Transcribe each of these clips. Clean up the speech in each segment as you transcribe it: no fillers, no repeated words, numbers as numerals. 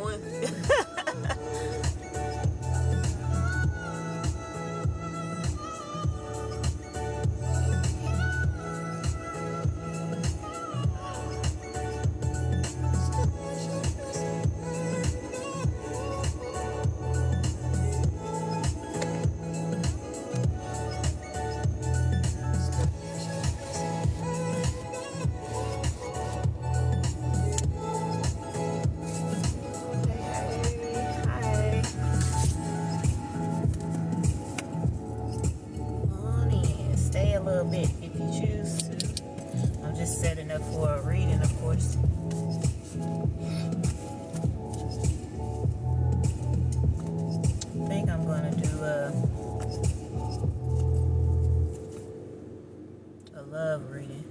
doing. Bit if you choose to. I'm just setting up for a reading, of course. I think I'm gonna do a love reading.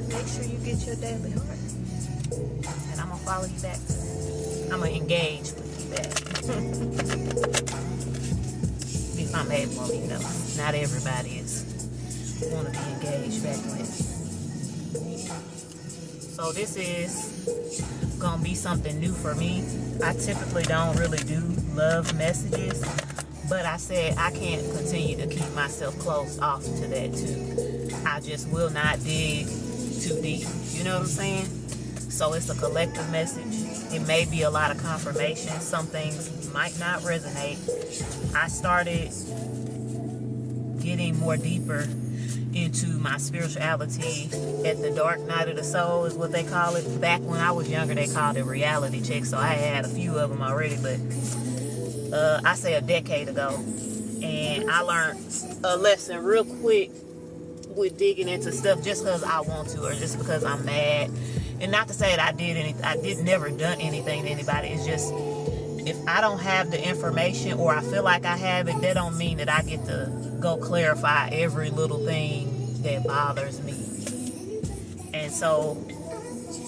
Make sure you get your daily heart, and I'm gonna follow you back. I'm gonna engage with you back. If I'm able, you know, not everybody is want to be engaged back with. So this is gonna be something new for me. I typically don't really do love messages, but I said I can't continue to keep myself closed off to that too. I just will not dig too deep. You know what I'm saying? So it's a collective message. It may be a lot of confirmation. Some things might not resonate. I started getting more deeper into my spirituality at the dark night of the soul is what they call it. Back when I was younger, they called it reality check. So I had a few of them already, but I say a decade ago. And I learned a lesson real quick with digging into stuff just because I want to, or just because I'm mad. And not to say that I never done anything to anybody. It's just, if I don't have the information, or I feel like I have it, that don't mean that I get to go clarify every little thing that bothers me. And so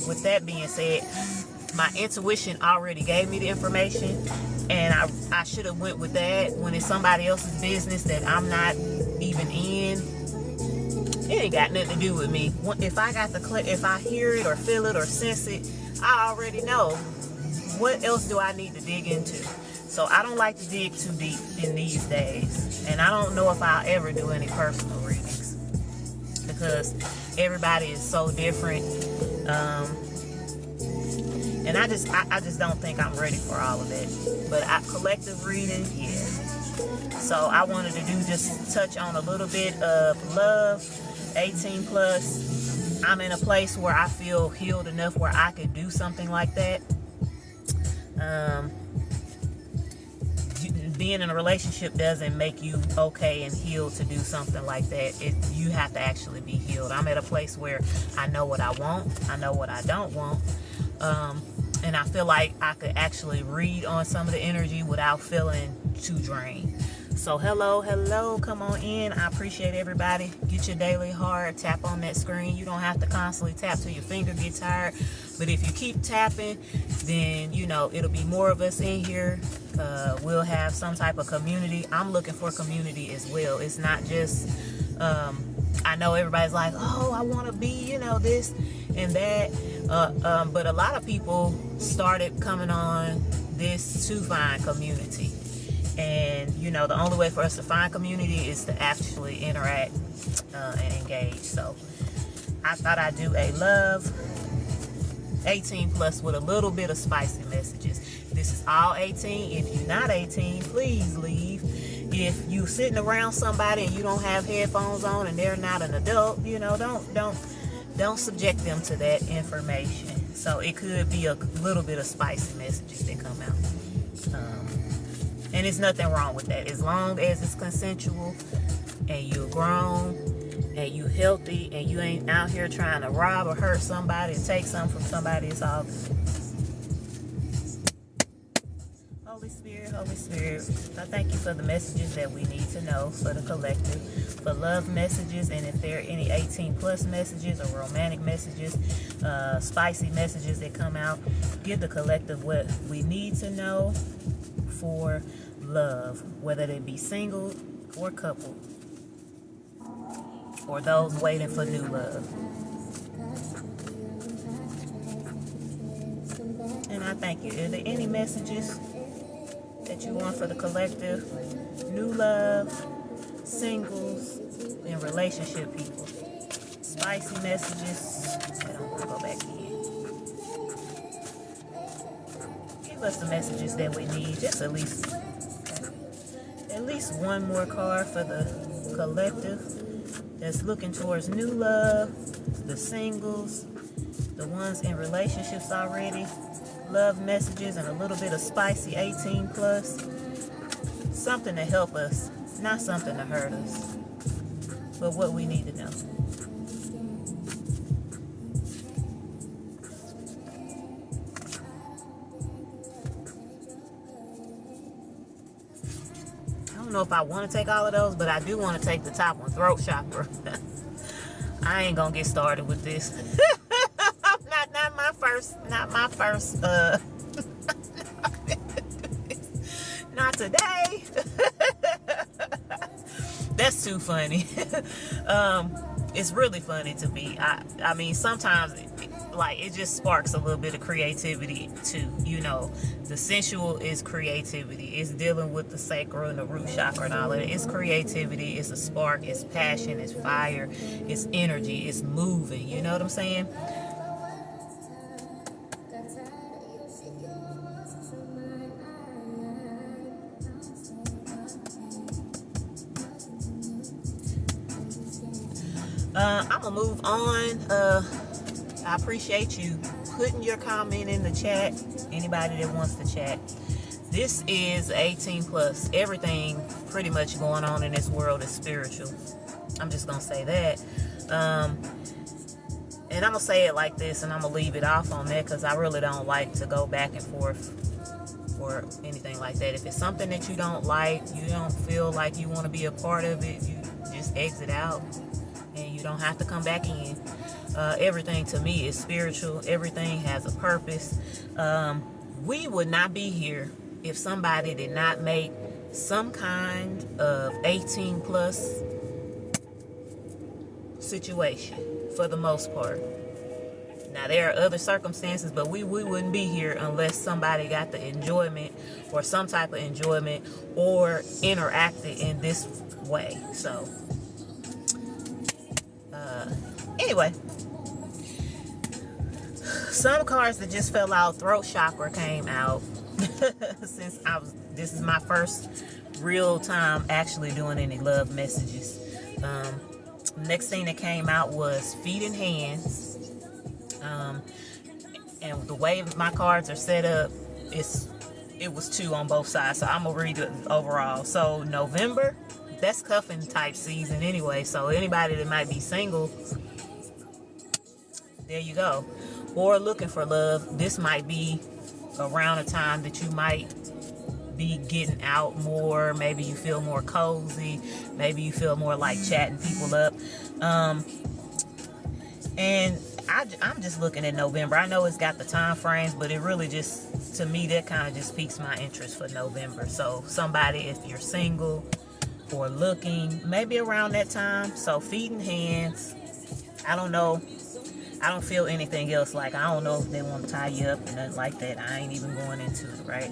with that being said, my intuition already gave me the information, and I should have went with that. When it's somebody else's business that I'm not even in, it ain't got nothing to do with me. If I hear it or feel it or sense it, I already know. What else do I need to dig into? So I don't like to dig too deep in these days. And I don't know if I'll ever do any personal readings, because everybody is so different. And I just don't think I'm ready for all of that. But collective reading, yeah. So I wanted to just touch on a little bit of love, 18 plus. I'm in a place where I feel healed enough where I could do something like that. Being in a relationship doesn't make you okay and healed to do something like that. You have to actually be healed. I'm at a place where I know what I want, I know what I don't want, and I feel like I could actually read on some of the energy without feeling too drained. So hello, come on in. I appreciate everybody. Get your daily heart, tap on that screen. You don't have to constantly tap till your finger gets tired, but if you keep tapping, then you know it'll be more of us in here. We'll have some type of community. I'm looking for community as well. It's not just I know everybody's like, oh, I want to be, you know, this and that, but a lot of people started coming on this to find community. And you know, the only way for us to find community is to actually interact and engage. So I thought I'd do a love 18 plus with a little bit of spicy messages. This is all 18. If you're not 18, please leave. If you sitting around somebody and you don't have headphones on and they're not an adult, you know, don't subject them to that information. So it could be a little bit of spicy messages that come out. And there's nothing wrong with that. As long as it's consensual and you're grown and you healthy and you ain't out here trying to rob or hurt somebody and take something from somebody, it's all good. Holy Spirit, I thank you for the messages that we need to know for the collective, for love messages, and if there are any 18 plus messages or romantic messages, spicy messages that come out, give the collective what we need to know for love, whether they be single or coupled, or those waiting for new love. And I thank you. Are there any messages that you want for the collective? New love, singles, and relationship people. Spicy messages. I don't want to go back in. Give us the messages that we need. Just at least one more card for the collective that's looking towards new love, the singles, the ones in relationships already, love messages, and a little bit of spicy 18 plus. Something to help us, not something to hurt us, but what we need to know. I don't know if I want to take all of those, but I do want to take the top one, throat chakra. I ain't gonna get started with this. not my first not today. That's too funny. It's really funny to me. I mean, sometimes it just sparks a little bit of creativity too. You know, the sensual is creativity. It's dealing with the sacral and the root chakra and all of it. It's creativity. It's a spark. It's passion. It's fire. It's energy. It's moving. You know what I'm saying? I'm gonna move on. I appreciate you putting your comment in the chat. Anybody that wants to chat. This is 18 plus. Everything pretty much going on in this world is spiritual. I'm just gonna say that. And I'm gonna say it like this, and I'm gonna leave it off on that because I really don't like to go back and forth or anything like that. If it's something that you don't like, you don't feel like you want to be a part of it, you just exit out. And you don't have to come back in. Everything to me is spiritual. Everything has a purpose. We would not be here if somebody did not make some kind of 18 plus situation for the most part. Now there are other circumstances, but we wouldn't be here unless somebody got the enjoyment or some type of enjoyment or interacted in this way. So anyway, some cards that just fell out. Throat chakra came out. Since this is my first real time actually doing any love messages. Next thing that came out was feet and hands. And the way my cards are set up, it was 2 on both sides. So I'm gonna read it overall. So November, that's cuffing type season anyway. So anybody that might be single, there you go. Or looking for love, this might be around a time that you might be getting out more. Maybe you feel more cozy. Maybe you feel more like chatting people up. And I'm just looking at November. I know it's got the time frames, but it really just, to me, that kind of just piques my interest for November. So somebody, if you're single or looking, maybe around that time. So feet and hands. I don't know. I don't feel anything else. Like, I don't know if they want to tie you up and nothing like that. I ain't even going into it, right?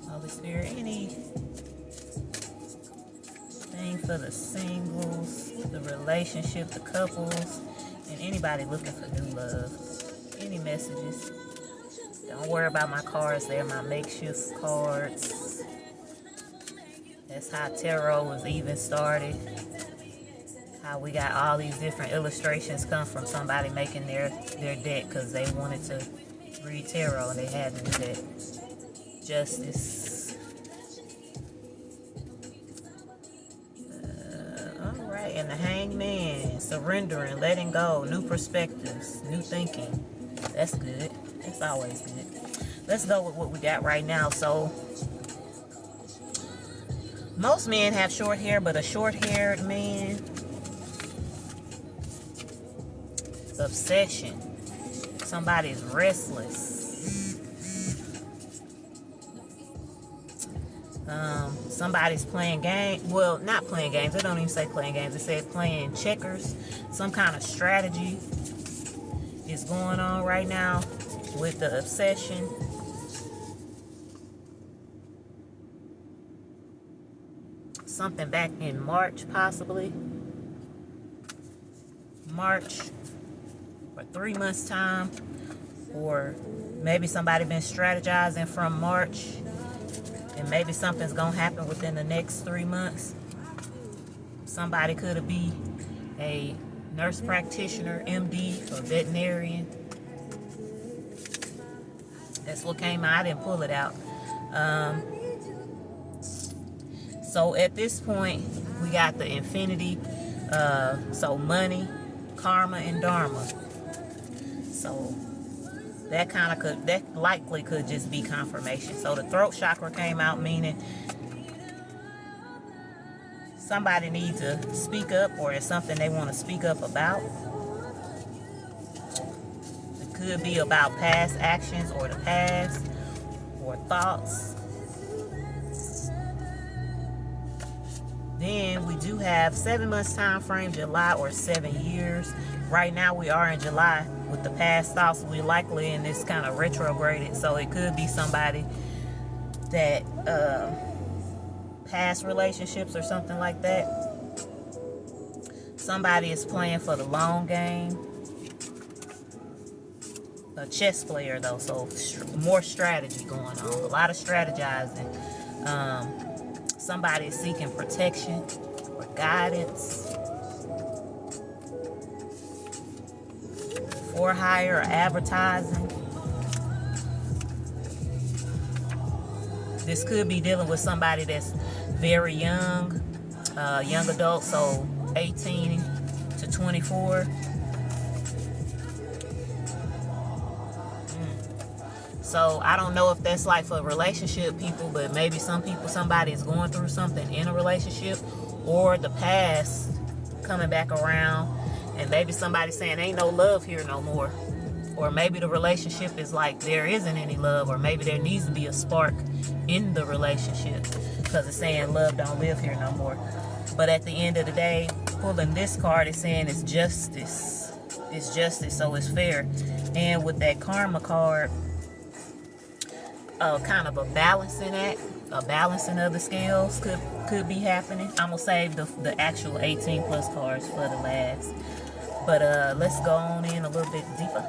Holy Spirit, anything for the singles, the relationship, the couples, and Anybody looking for new love? Any messages? Don't worry about my cards. They're my makeshift cards. That's how tarot was even started. How we got all these different illustrations come from somebody making their deck because they wanted to read tarot and they had to do that. Justice. Alright, and the Hangman. Surrendering, letting go, new perspectives, new thinking. That's good. That's always good. Let's go with what we got right now. So, most men have short hair, but a short-haired man, obsession. Somebody's restless. Somebody's playing games. Well, not playing games. They don't even say playing games. They say playing checkers. Some kind of strategy is going on right now with the obsession. Something back in March, possibly. March, or 3 months time, or maybe somebody been strategizing from March, and maybe something's gonna happen within the next 3 months. Somebody could be a nurse practitioner, MD, or veterinarian. That's what came out. I didn't pull it out. So at this point, we got the infinity. So money, karma, and dharma. So that likely could just be confirmation. So the throat chakra came out, meaning somebody needs to speak up, or it's something they want to speak up about. It could be about past actions, or the past, or thoughts. Then we do have 7 months time frame, July, or 7 years. Right now we are in July with the past thoughts. We likely in this kind of retrograded, so it could be somebody that past relationships or something like that. Somebody is playing for the long game. A chess player though, so more strategy going on. A lot of strategizing. Somebody is seeking protection or guidance. For hire or advertising. This could be dealing with somebody that's very young, young adult, so 18 to 24. So I don't know if that's like for relationship people, but maybe somebody is going through something in a relationship, or the past coming back around, and maybe somebody saying ain't no love here no more, or maybe the relationship is like there isn't any love, or maybe there needs to be a spark in the relationship because it's saying love don't live here no more. But at the end of the day, pulling this card is saying it's justice. It's justice, so it's fair. And with that karma card, kind of a balancing act, a balancing of the scales could be happening. I'm gonna save the actual 18 plus cards for the last, but let's go on in a little bit deeper.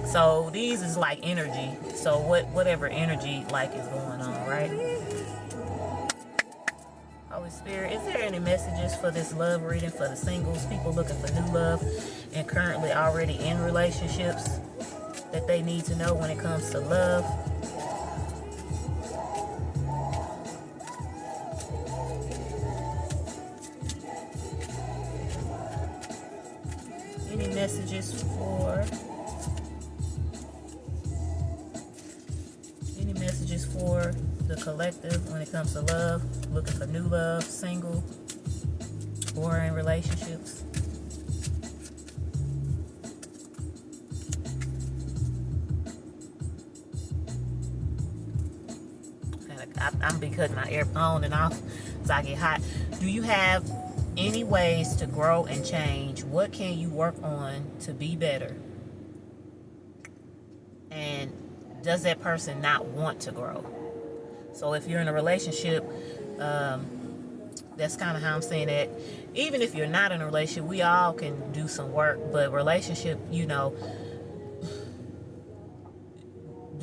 So these is like energy, so whatever energy like is going on, right? Holy Spirit, is there any messages for this love reading for the singles, people looking for new love and currently already in relationships that they need to know when it comes to love? Any messages for the collective when it comes to love, looking for new love, single, or in relationships? I'm be cutting my air on and off as I get hot. Do you have any ways to grow and change? What can you work on to be better? And does that person not want to grow? So if you're in a relationship, That's kind of how I'm saying that. Even if you're not in a relationship, we all can do some work. But relationship, do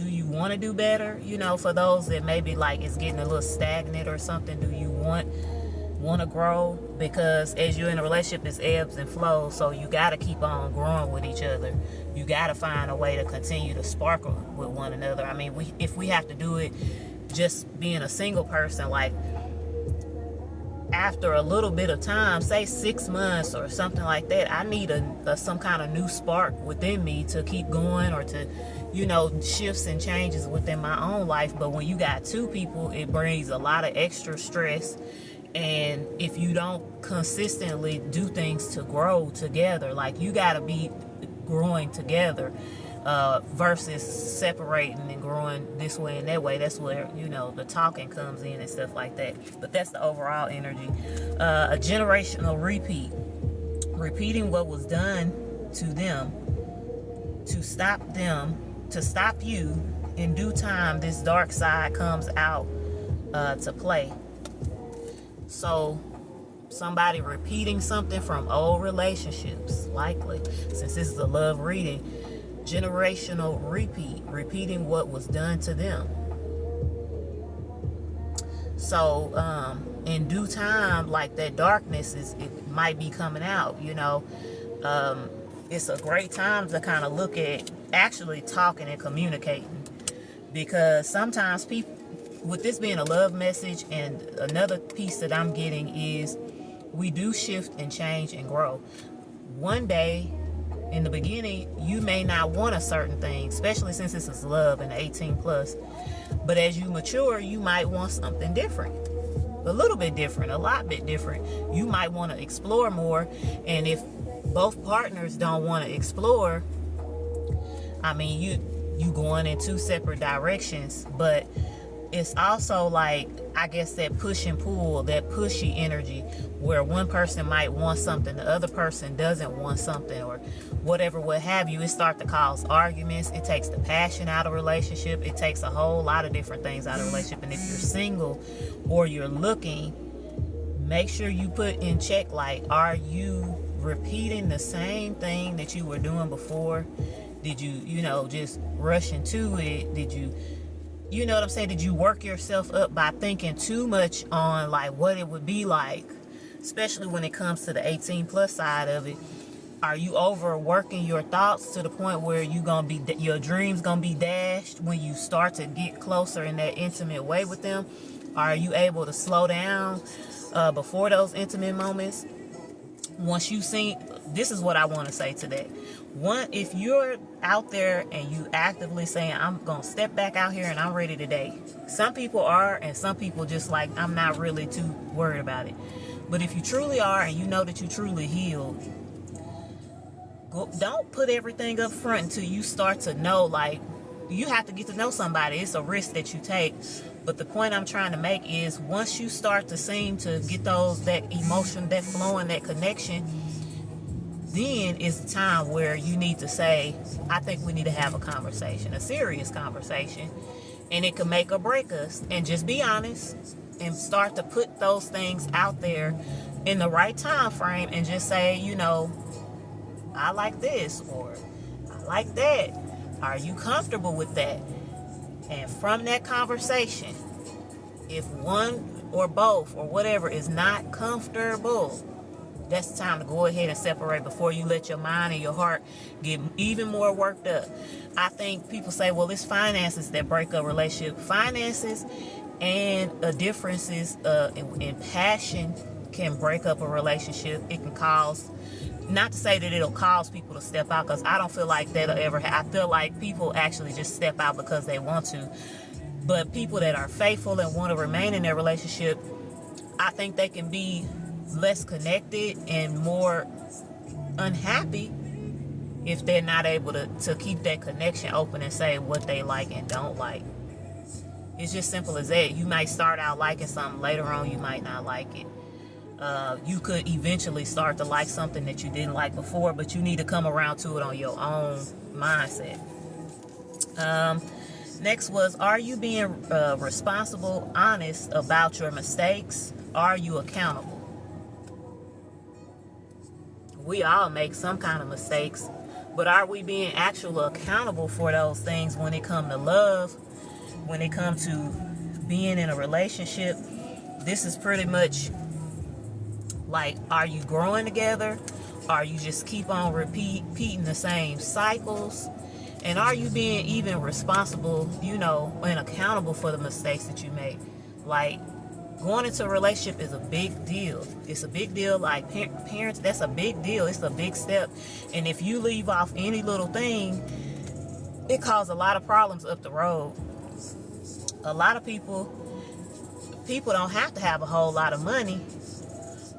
you want to do better? For those that maybe like it's getting a little stagnant or something, do you want to grow? Because as you're in a relationship, it's ebbs and flows, so you got to keep on growing with each other. You got to find a way to continue to sparkle with one another. I mean, if we have to do it just being a single person, like after a little bit of time, say 6 months or something like that, I need some kind of new spark within me to keep going, or to shifts and changes within my own life. But when you got two people, it brings a lot of extra stress. And if you don't consistently do things to grow together, like you got to be growing together versus separating and growing this way and that way. That's where the talking comes in and stuff like that. But that's the overall energy. A generational repeating what was done to them to stop you. In due time, this dark side comes out to play. So somebody repeating something from old relationships, likely, since this is a love reading. Generational repeating what was done to them. So in due time, like that darkness it might be coming out. It's a great time to kind of look at actually talking and communicating, because sometimes people, with this being a love message, and another piece that I'm getting is we do shift and change and grow. One day in the beginning, you may not want a certain thing, especially since this is love and 18 plus. But as you mature, you might want something different, a little bit different, a lot bit different. You might want to explore more. And if both partners don't want to explore, I mean, you going in two separate directions. But it's also like, I guess, that push and pull, that pushy energy, where one person might want something, the other person doesn't want something, or whatever, what have you. It starts to cause arguments. It takes the passion out of a relationship. It takes a whole lot of different things out of a relationship. And if you're single or you're looking, make sure you put in check, like, are you repeating the same thing that you were doing before? Did you, just rush into it? Did you know what I'm saying? Did you work yourself up by thinking too much on like what it would be like, especially when it comes to the 18 plus side of it? Are you overworking your thoughts to the point where your dreams gonna be dashed when you start to get closer in that intimate way with them? Are you able to slow down before those intimate moments? Once you see, this is what I want to say to that. One, if you're out there and you actively saying, I'm going to step back out here and I'm ready to date. Some people are, and some people just like, I'm not really too worried about it. But if you truly are, and you know that you truly healed, don't put everything up front until you start to know, like, you have to get to know somebody. It's a risk that you take. But the point I'm trying to make is, once you start to seem to get that emotion, that flowing, that connection, then is the time where you need to say, I think we need to have a conversation, a serious conversation. And it can make or break us. And just be honest and start to put those things out there in the right time frame, and just say, I like this, or I like that. Are you comfortable with that? And from that conversation, if one or both or whatever is not comfortable, that's the time to go ahead and separate before you let your mind and your heart get even more worked up. I think people say, well, it's finances that break a relationship. Finances and differences in passion can break up a relationship. It can cause, not to say that it'll cause people to step out, because I don't feel like that'll ever happen. I feel like people actually just step out because they want to. But people that are faithful and want to remain in their relationship, I think they can be less connected and more unhappy if they're not able to keep that connection open and say what they like and don't like. It's just simple as that. You might start out liking something, later on you might not like it. You could eventually start to like something that you didn't like before, but you need to come around to it on your own mindset. Next was, are you being responsible, honest about your mistakes, Are you accountable? We all make some kind of mistakes, but are we being actually accountable for those things when it comes to love, when it comes to being in a relationship? This is pretty much like, are you growing together? Are you just keep on repeating the same cycles? And are you being even responsible, and accountable for the mistakes that you make? Like, going into a relationship is a big deal. It's a big deal. Like, parents, that's a big deal. It's a big step. And if you leave off any little thing, it causes a lot of problems up the road. A lot of people don't have to have a whole lot of money,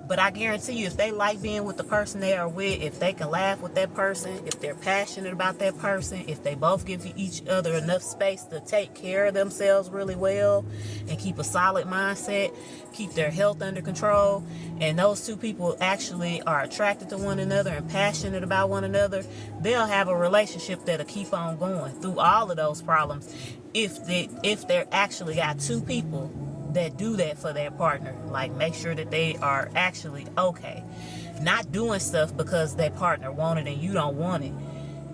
but I guarantee you, if they like being with the person they are with, if they can laugh with that person, if they're passionate about that person, if they both give each other enough space to take care of themselves really well and keep a solid mindset, keep their health under control, and those two people actually are attracted to one another and passionate about one another, they'll have a relationship that'll keep on going through all of those problems if they're actually got two people that do that for their partner. Like, make sure that they are actually okay, not doing stuff because their partner want it and you don't want it.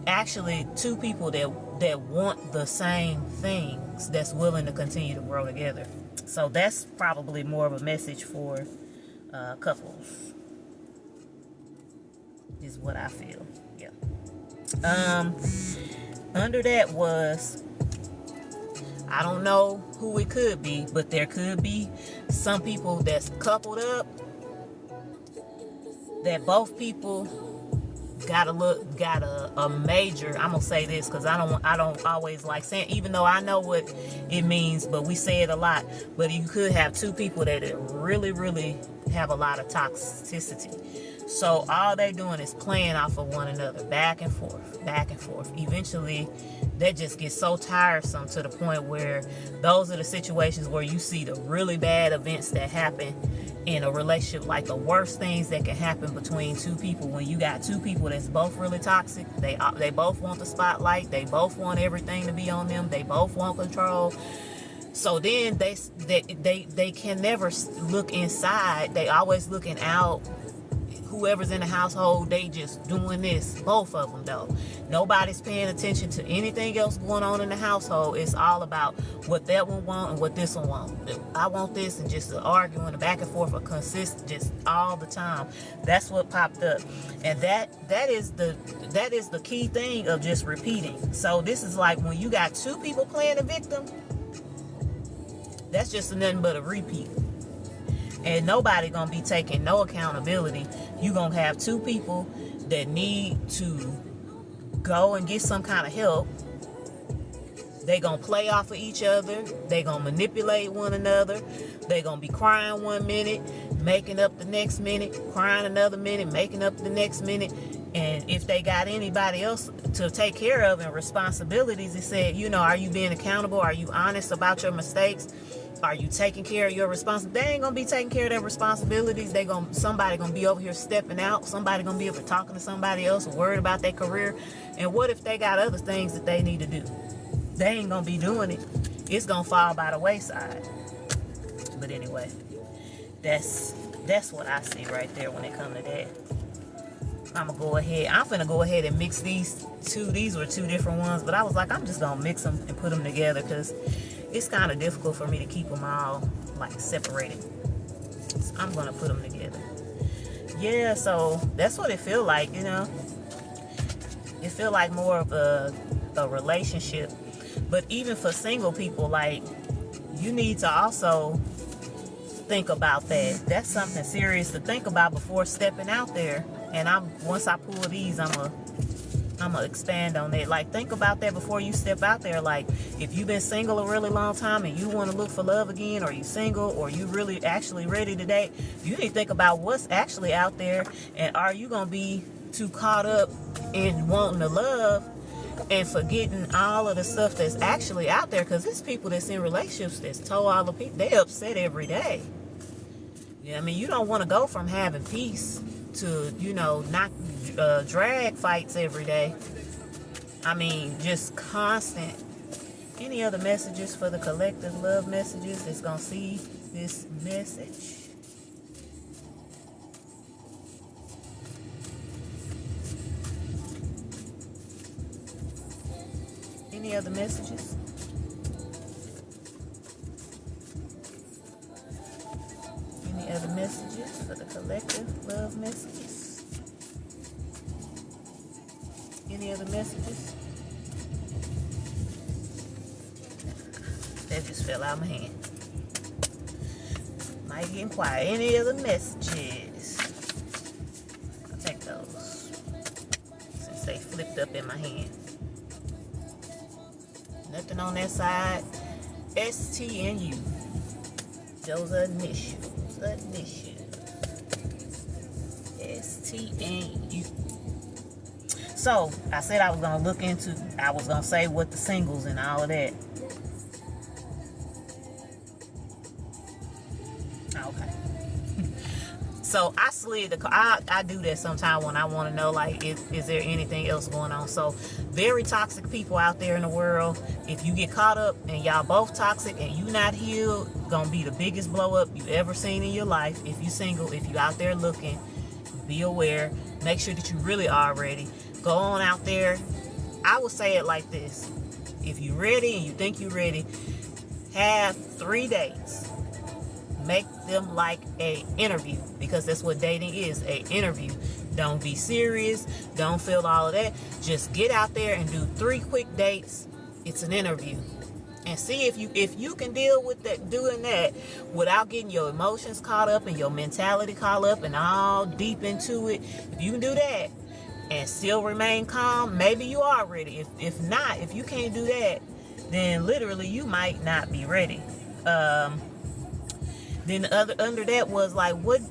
Actually, two people that want the same things, that's willing to continue to grow together. So that's probably more of a message for couples, is what I feel. Yeah. Under that was, I don't know who it could be, but there could be some people that's coupled up, that both people got a major, I'm gonna say this because I don't always like saying, even though I know what it means, but we say it a lot. But you could have two people that really, really have a lot of toxicity. So all they doing is playing off of one another, back and forth, back and forth. Eventually, that just gets so tiresome to the point where those are the situations where you see the really bad events that happen in a relationship, like the worst things that can happen between two people. When you got two people that's both really toxic, they both want the spotlight, they both want everything to be on them, they both want control. So then they can never look inside. They always looking out. Whoever's in the household, they just doing this. Both of them, though. Nobody's paying attention to anything else going on in the household. It's all about what that one want and what this one want. I want this, and just arguing and back and forth, a consistent, just all the time. That's what popped up, and that is the key thing of just repeating. So this is like when you got two people playing a victim. That's just nothing but a repeat. And nobody gonna be taking no accountability. You gonna have two people that need to go and get some kind of help. They gonna play off of each other. They gonna manipulate one another. They gonna be crying one minute, making up the next minute, crying another minute, making up the next minute. And if they got anybody else to take care of and responsibilities, it said, are you being accountable? Are you honest about your mistakes? Are you taking care of your responsibilities? They ain't gonna be taking care of their responsibilities. Somebody gonna be over here stepping out. Somebody gonna be over talking to somebody else, worried about their career. And what if they got other things that they need to do? They ain't gonna be doing it. It's gonna fall by the wayside. But anyway, that's what I see right there when it comes to that. I'm finna go ahead and mix these two. These were two different ones, but I was like, I'm just gonna mix them and put them together because it's kind of difficult for me to keep them all like separated. So I'm gonna put them together. Yeah, so that's what it feel like, It feel like more of a relationship. But even for single people, like, you need to also think about that. That's something serious to think about before stepping out there. And once I pull these, I'm gonna expand on that. Like, think about that before you step out there. Like, if you've been single a really long time and you want to look for love again, or you single, or you really actually ready to date, you need to think about what's actually out there. And are you gonna be too caught up in wanting to love and forgetting all of the stuff that's actually out there? Because there's people that's in relationships that's told all the people they upset every day. Yeah, I mean, you don't want to go from having peace to, not drag fights every day. I mean, just constant. Any other messages for the collective love messages that's gonna see this message? Any other messages? Any other messages for the collective love messages? Any other messages? That just fell out of my hand. Might getting quiet. Any other messages? I'll take those since they flipped up in my hand. Nothing on that side. ST and U. Those are initials. ST and U. So I said I was gonna say what the singles and all of that. Okay. So I slid I do that sometime when I want to know, like, is there anything else going on? So very toxic people out there in the world. If you get caught up and y'all both toxic and you not healed, gonna be the biggest blow up you ever seen in your life. If you single, if you out there looking, be aware. Make sure that you really are ready. Go on out there. I would say it like this: if you're ready and you think you're ready, have 3 dates. Make them like a interview, because that's what dating is, a interview. Don't be serious. Don't feel all of that. Just get out there and do 3 quick dates. It's an interview. And see if you can deal with that, doing that without getting your emotions caught up and your mentality caught up and all deep into it. If you can do that and still remain calm, maybe you are ready. If not, if you can't do that, then literally you might not be ready. Then the other under that was like, what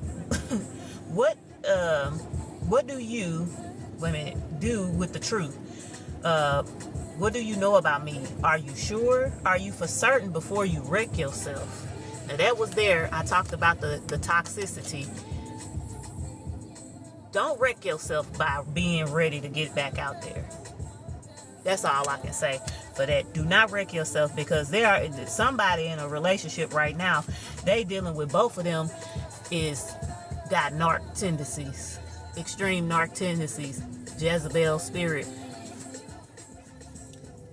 do you do with the truth? What do you know about me? Are you sure? Are you for certain before you wreck yourself? Now that was there. I talked about the toxicity. Don't wreck yourself by being ready to get back out there. That's all I can say for that. Do not wreck yourself, because there are somebody in a relationship right now. They dealing with, both of them got narc tendencies, extreme narc tendencies, Jezebel spirit.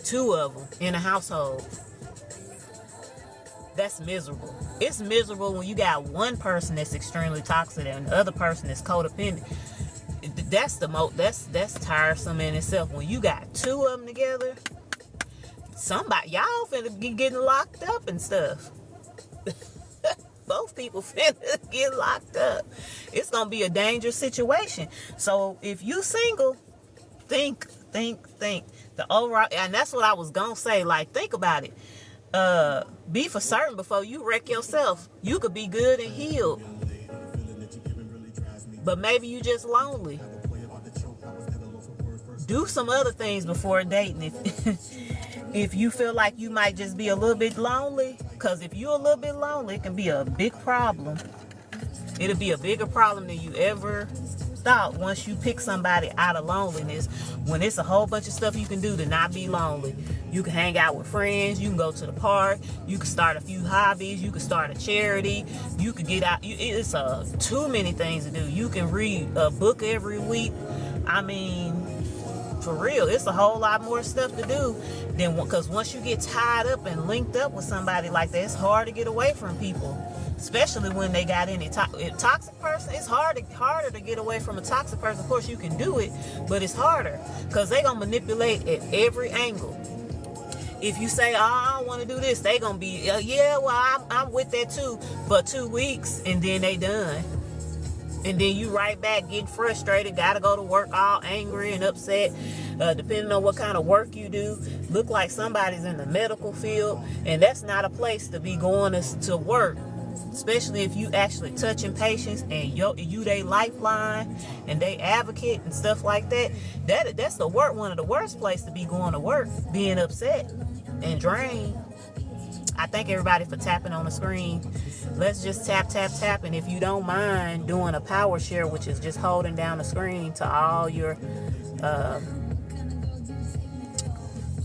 2 of them in a household. That's miserable. It's miserable when you got one person that's extremely toxic and the other person is codependent. That's tiresome in itself. When you got 2 of them together, y'all finna be getting locked up and stuff. Both people finna get locked up. It's gonna be a dangerous situation. So if you single, think. The overall, and that's what I was gonna say. Like, think about it. Be for certain before you wreck yourself. You could be good and healed, but maybe you just lonely. Do some other things before dating. If you feel like you might just be a little bit lonely, because if you're a little bit lonely, it can be a big problem. It'll be a bigger problem than you ever thought once you pick somebody out of loneliness, when it's a whole bunch of stuff you can do to not be lonely. You can hang out with friends, you can go to the park, you can start a few hobbies, you can start a charity, you can get out. It's too many things to do. You can read a book every week. I mean, for real, it's a whole lot more stuff to do than, because once you get tied up and linked up with somebody like that, it's hard to get away from people. Especially when they got any toxic person. It's harder to get away from a toxic person. Of course, you can do it, but it's harder because they gonna manipulate at every angle. If you say, "Oh, I don't want to do this," they gonna be, "Yeah, well, I'm with that too," for 2 weeks, and then they done. And then you right back getting frustrated, gotta go to work all angry and upset, depending on what kind of work you do. Look like somebody's in the medical field, and that's not a place to be going to work. Especially if you actually touching patients and you they lifeline and they advocate and stuff like that. That's one of the worst places to be going to work, being upset and drained. I thank everybody for tapping on the screen. Let's just tap, and if you don't mind doing a power share, which is just holding down the screen to all your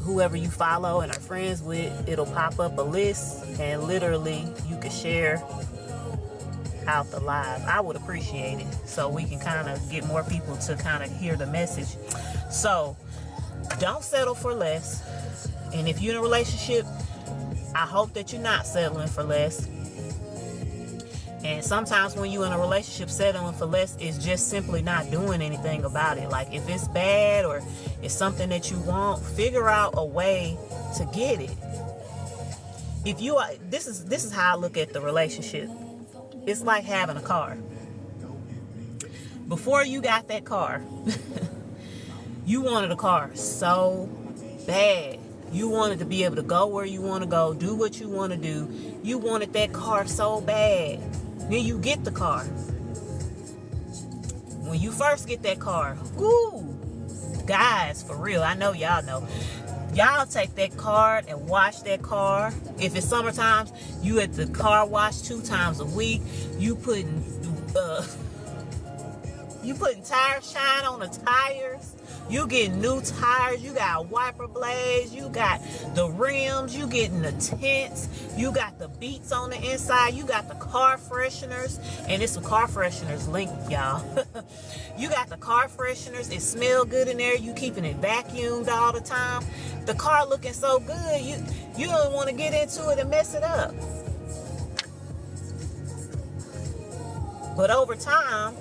whoever you follow and are friends with, it'll pop up a list, and literally you can share out the live. I would appreciate it, so we can kind of get more people to kind of hear the message. So don't settle for less. And if you're in a relationship, I hope that you're not settling for less. And sometimes when you're in a relationship, settling for less is just simply not doing anything about it. Like if it's bad or it's something that you want, figure out a way to get it. If you are, this is how I look at the relationship. It's like having a car. Before you got that car, you wanted a car so bad. You wanted to be able to go where you want to go, do what you want to do. You wanted that car so bad. Then you get the car. When you first get that car, whoo, guys, for real, I know y'all know. Y'all take that car and wash that car. If it's summertime, you at the car wash 2 times a week. You putting tire shine on the tires. You getting new tires. You got wiper blades. You got the rims. You getting the tints. You got the beats on the inside. You got the car fresheners. And it's some car fresheners linked, y'all. You got the car fresheners. It smell good in there. You keeping it vacuumed all the time. The car looking so good. You don't want to get into it and mess it up. But over time,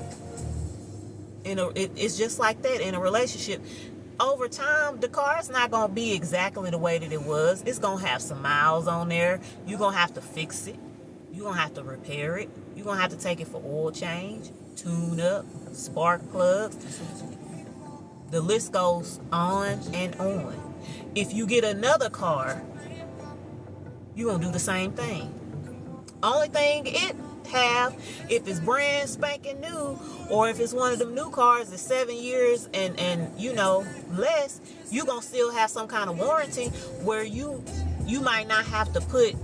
it's just like that in a relationship. Over time, the car is not going to be exactly the way that it was. It's going to have some miles on there. You're going to have to fix it. You're going to have to repair it. You're going to have to take it for oil change, tune up, spark plugs. The list goes on and on. If you get another car, you're going to do the same thing. Only thing it have, if it's brand spanking new, or if it's one of them new cars that's 7 years and you know less, you gonna still have some kind of warranty where you might not have to put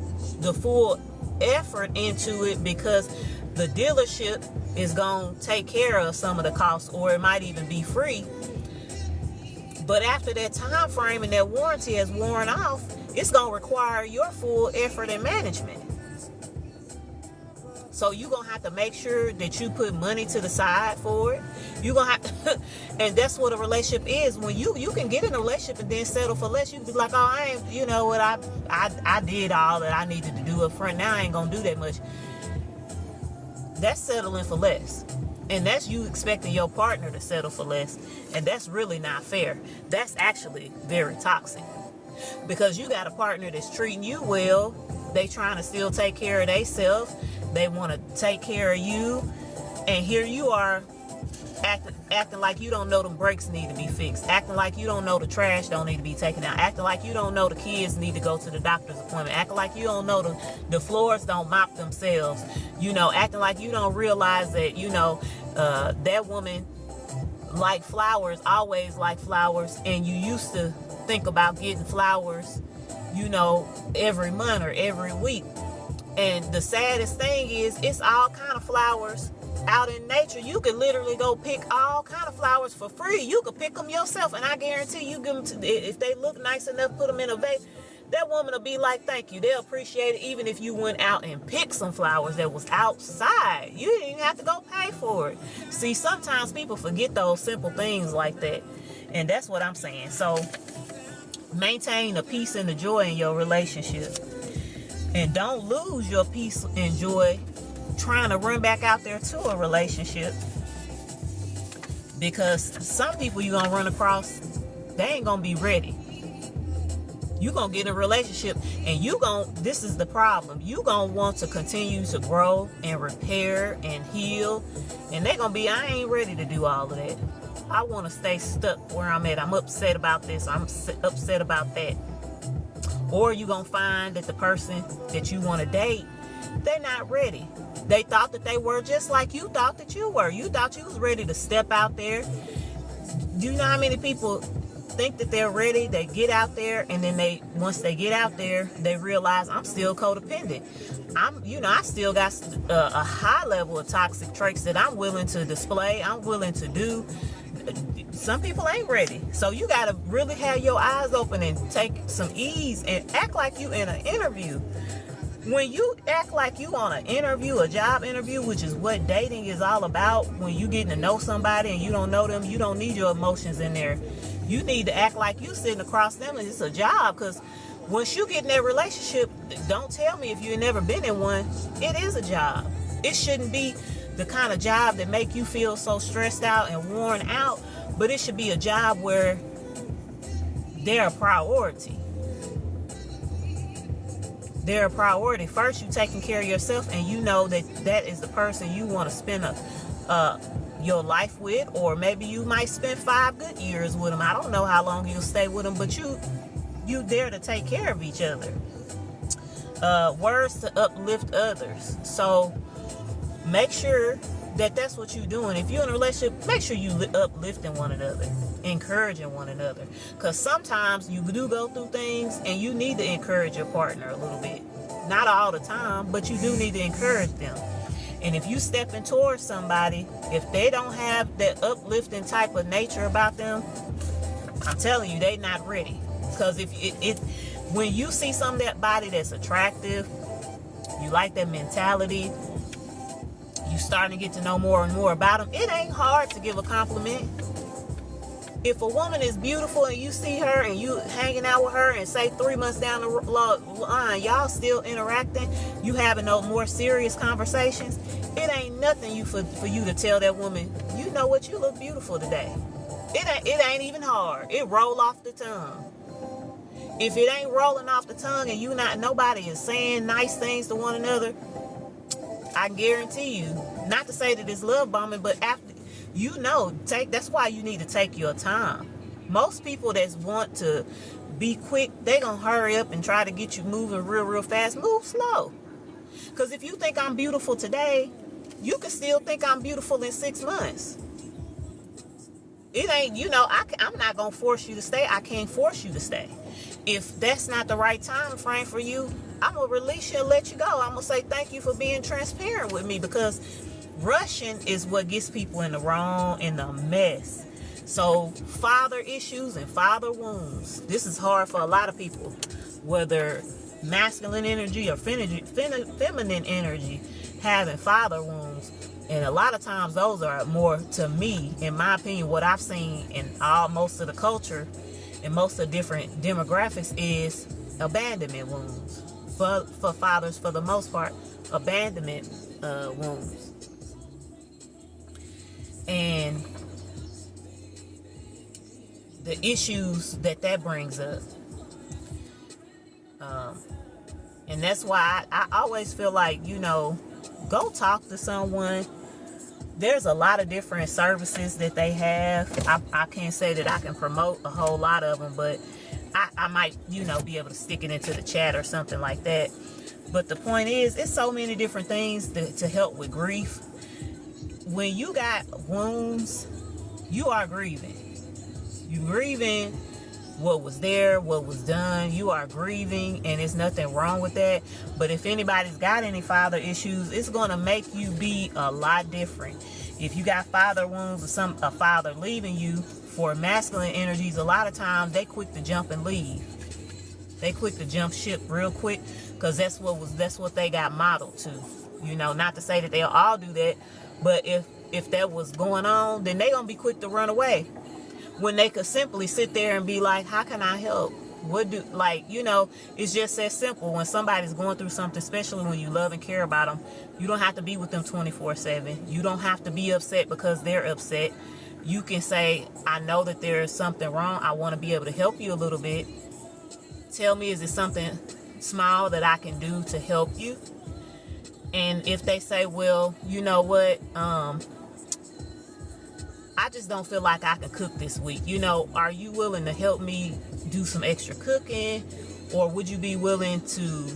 the full effort into it because the dealership is gonna take care of some of the costs, or it might even be free. But after that time frame and that warranty has worn off, it's gonna require your full effort and management. So you're going to have to make sure that you put money to the side for it. You're going to have to, and that's what a relationship is. When you can get in a relationship and then settle for less, you can be like, oh, I ain't, you know what, I did all that I needed to do up front. Now I ain't going to do that much. That's settling for less. And that's you expecting your partner to settle for less. And that's really not fair. That's actually very toxic. Because you got a partner that's treating you well. They trying to still take care of themselves. They want to take care of you, and here you are acting like you don't know the brakes need to be fixed, acting like you don't know the trash don't need to be taken out, acting like you don't know the kids need to go to the doctor's appointment, acting like you don't know the floors don't mop themselves, you know, acting like you don't realize that, you know, that woman like flowers, always like flowers, and you used to think about getting flowers, you know, every month or every week. And the saddest thing is, it's all kind of flowers out in nature. You could literally go pick all kind of flowers for free. You could pick them yourself, and I guarantee you give them if they look nice enough, put them in a vase. That woman will be like, thank you. They'll appreciate it even if you went out and picked some flowers that was outside. You didn't even have to go pay for it. See, sometimes people forget those simple things like that. And that's what I'm saying. So maintain the peace and the joy in your relationship. And don't lose your peace and joy trying to run back out there to a relationship. Because some people you're going to run across, they ain't going to be ready. You're going to get in a relationship and this is the problem. You're going to want to continue to grow and repair and heal. And they're going to be, I ain't ready to do all of that. I want to stay stuck where I'm at. I'm upset about this. I'm upset about that. Or you're going to find that the person that you want to date, they're not ready. They thought that they were just like you thought that you were. You thought you was ready to step out there. Do you know how many people think that they're ready? They get out there, and then once they get out there, they realize I'm still codependent. I still got a high level of toxic traits that I'm willing to display. I'm willing to do. Some people ain't ready. So you got to really have your eyes open and take some ease and act like you in an interview. When you act like you on an interview, a job interview, which is what dating is all about, when you getting to know somebody and you don't know them, you don't need your emotions in there. You need to act like you sitting across them and it's a job, because once you get in that relationship, don't tell me if you've never been in one, it is a job. It shouldn't be the kind of job that make you feel so stressed out and worn out, but it should be a job where they're a priority. They're a priority. First, you taking care of yourself, and you know that that is the person you want to spend your life with, or maybe you might spend 5 good years with them. I don't know how long you'll stay with them, but you there to take care of each other. Words to uplift others. So make sure that that's what you're doing. If you're in a relationship, make sure you uplifting one another, encouraging one another, because sometimes you do go through things and you need to encourage your partner a little bit. Not all the time, but you do need to encourage them. And if you stepping towards somebody, if they don't have that uplifting type of nature about them, I'm telling you, they not ready. Because if when you see somebody that's attractive, you like that mentality, you starting to get to know more and more about them, it ain't hard to give a compliment. If a woman is beautiful and you see her and you hanging out with her, and say 3 months down the line, y'all still interacting, you having those more serious conversations, it ain't nothing for you to tell that woman, you know what, you look beautiful today. It ain't even hard. It roll off the tongue. If it ain't rolling off the tongue and nobody is saying nice things to one another, I guarantee you, not to say that it's love bombing, but after, that's why you need to take your time. Most people that want to be quick, they gonna hurry up and try to get you moving real fast. Move slow. Because if you think I'm beautiful today, you can still think I'm beautiful in 6 months. It ain't, I'm not gonna force you to stay. I can't force you to stay. If that's not the right time frame for you, I'm gonna release you and let you go. I'm gonna say thank you for being transparent with me, because rushing is what gets people in the mess. So father issues and father wounds, this is hard for a lot of people, whether masculine energy or feminine energy, having father wounds. And a lot of times those are more, to me, in my opinion, what I've seen in most of the culture and most of the different demographics is abandonment wounds. For fathers, for the most part, abandonment wounds. And the issues that brings up. And that's why I always feel like, go talk to someone. There's a lot of different services that they have. I can't say that I can promote a whole lot of them, but I might, be able to stick it into the chat or something like that. But the point is, it's so many different things to help with grief. When you got wounds, you are grieving. You're grieving what was there, what was done. You are grieving, and there's nothing wrong with that. But if anybody's got any father issues, it's going to make you be a lot different. If you got father wounds or a father leaving you, for masculine energies, a lot of times they quick to jump and leave. They quick to jump ship real quick, because that's what they got modeled to. Not to say that they'll all do that, but if that was going on, then they gonna be quick to run away, when they could simply sit there and be like, how can I help? It's just that simple. When somebody's going through something, especially when you love and care about them, you don't have to be with them 24/7. You don't have to be upset because they're upset. You can say, I know that there is something wrong. I want to be able to help you a little bit. Tell me, is it something small that I can do to help you? And if they say, well, you know what, I just don't feel like I can cook this week. Are you willing to help me do some extra cooking? Or would you be willing to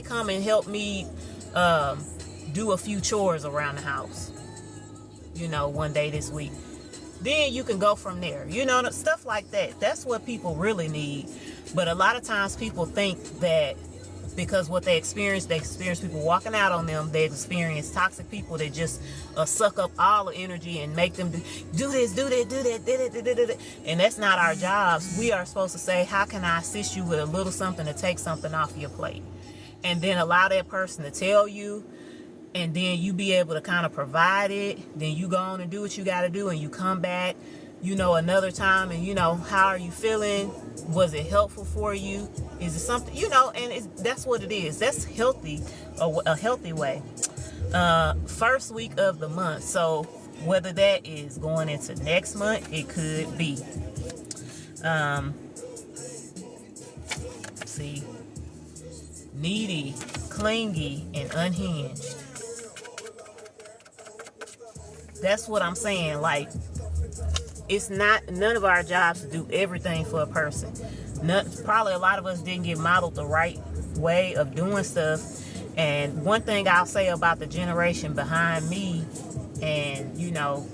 come and help me do a few chores around the house, one day this week? Then you can go from there. Stuff like that. That's what people really need. But a lot of times people think that because what they experience people walking out on them. They experience toxic people that just suck up all the energy and make them do this, do that. And that's not our jobs. We are supposed to say, how can I assist you with a little something to take something off your plate? And then allow that person to tell you, and then you be able to kind of provide it. Then you go on and do what you got to do, and you come back another time, and how are you feeling? Was it helpful for you? Is it something, and that's what it is. That's healthy, a healthy way. First week of the month. So whether that is going into next month, it could be. See, needy, clingy, and unhinged. That's what I'm saying. Like, it's not none of our jobs to do everything for a person. Probably a lot of us didn't get modeled the right way of doing stuff. And one thing I'll say about the generation behind me, and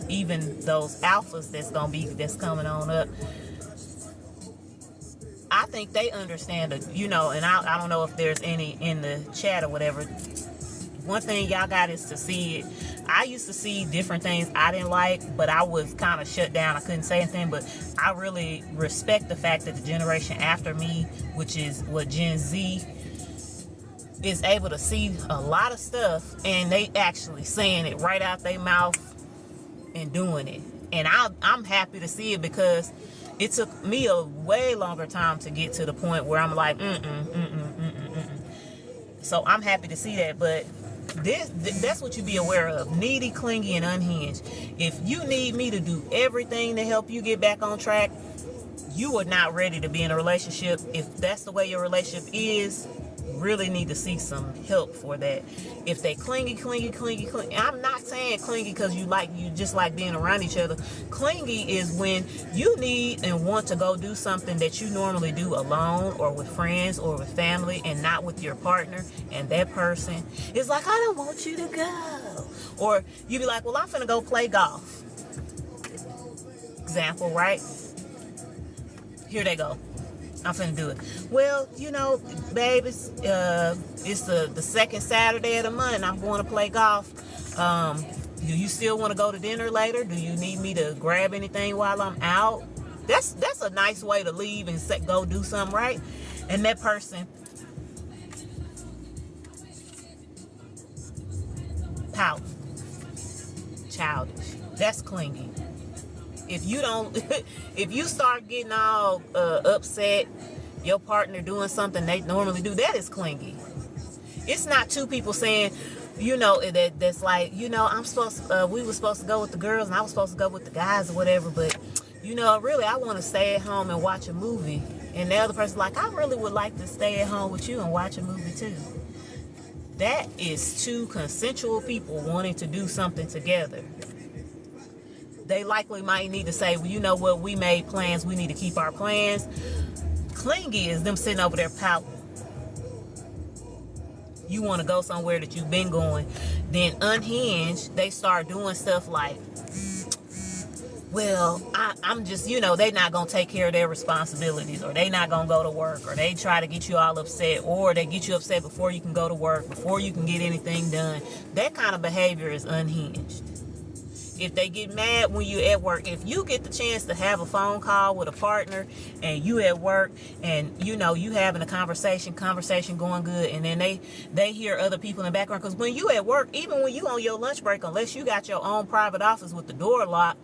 even those alphas that's coming on up, I think they understand it, and I don't know if there's any in the chat or whatever. One thing y'all got is to see it. I used to see different things I didn't like, but I was kind of shut down. I couldn't say anything, but I really respect the fact that the generation after me, which is what Gen Z, is able to see a lot of stuff, and they actually saying it right out their mouth and doing it. And I'm happy to see it, because it took me a way longer time to get to the point where I'm like, So I'm happy to see that, but that's what you be aware of. Needy, clingy, and unhinged. If you need me to do everything to help you get back on track, you are not ready to be in a relationship. If that's the way your relationship is, really need to seek some help for that. If they clingy, I'm not saying clingy because you just like being around each other. Clingy is when you need and want to go do something that you normally do alone or with friends or with family, and not with your partner, and that person is like, I don't want you to go. Or you be like, well, I'm finna go play golf. Example, right? Here they go. I'm finna do it. Well, babe, it's the second Saturday of the month, and I'm going to play golf. Do you still want to go to dinner later? Do you need me to grab anything while I'm out? That's a nice way to leave and go do something, right? And that person pout, childish. That's clingy. If you start getting all upset, your partner doing something they normally do, that is clingy. It's not two people saying, that's like, we were supposed to go with the girls and I was supposed to go with the guys or whatever, but really I want to stay at home and watch a movie. And the other person's like, I really would like to stay at home with you and watch a movie too. That is two consensual people wanting to do something together. They likely might need to say, well, you know what, we made plans, we need to keep our plans. Clingy is them sitting over there pouting. You want to go somewhere that you've been going. Then unhinged, they start doing stuff like, well, I'm just, they not going to take care of their responsibilities, or they not going to go to work, or they try to get you all upset, or they get you upset before you can go to work, before you can get anything done. That kind of behavior is unhinged. If they get mad when you're at work, if you get the chance to have a phone call with a partner and you at work and you having a conversation going good, and then they hear other people in the background, because when you at work, even when you on your lunch break, unless you got your own private office with the door locked,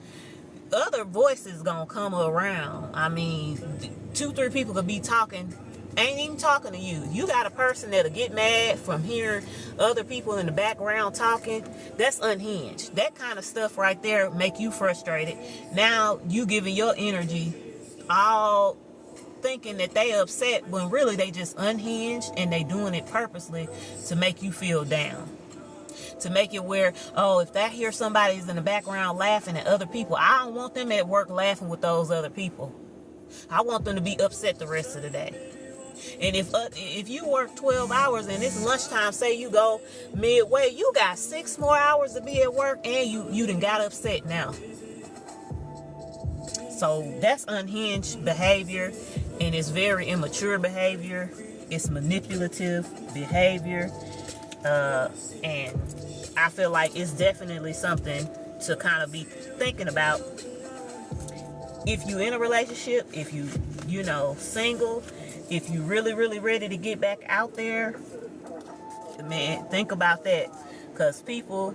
other voices gonna come around. I mean, 2-3 people could be talking, ain't even talking to you. You got a person that'll get mad from hearing other people in the background talking. That's unhinged. That kind of stuff right there make you frustrated. Now you giving your energy all thinking that they upset, when really they just unhinged, and they doing it purposely to make you feel down. To make it where, if I hear somebody's in the background laughing at other people, I don't want them at work laughing with those other people. I want them to be upset the rest of the day. And if you work 12 hours and it's lunchtime, say you go midway, you got 6 more hours to be at work, and you done got upset now. So that's unhinged behavior, and it's very immature behavior. It's manipulative behavior, and I feel like it's definitely something to kind of be thinking about. If you in a relationship, if you single, if you really, really ready to get back out there, man, think about that. Because people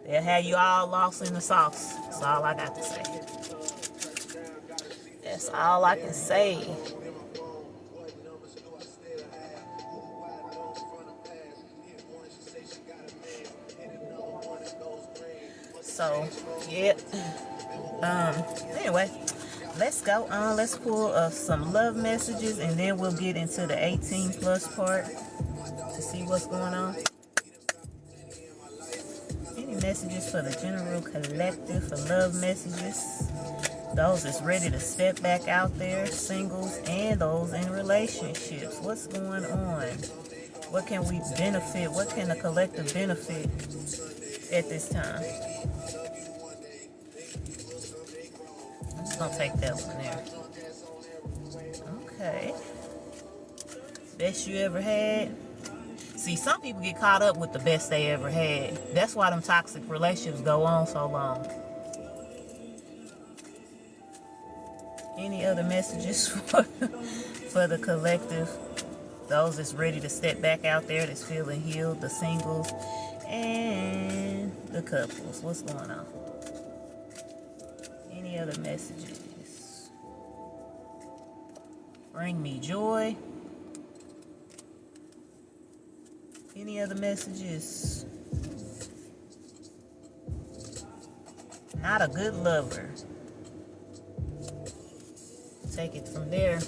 They'll have you all lost in the sauce. That's all I got to say. That's all I can say. So, yeah. Anyway, let's go on. Let's pull some love messages, and then we'll get into the 18 plus part to see what's going on. Any messages for the general collective for love messages? Those that's ready to step back out there, singles, and those in relationships. What's going on? What can we benefit? What can the collective benefit at this time? I'm just gonna take that one there. Okay. Best you ever had? See, some people get caught up with the best they ever had. That's why them toxic relationships go on so long. Any other messages for the collective? Those that's ready to step back out there, that's feeling healed, the singles, and the couples. What's going on? Any other messages? Bring me joy. Any other messages? Not a good lover. Take it from there.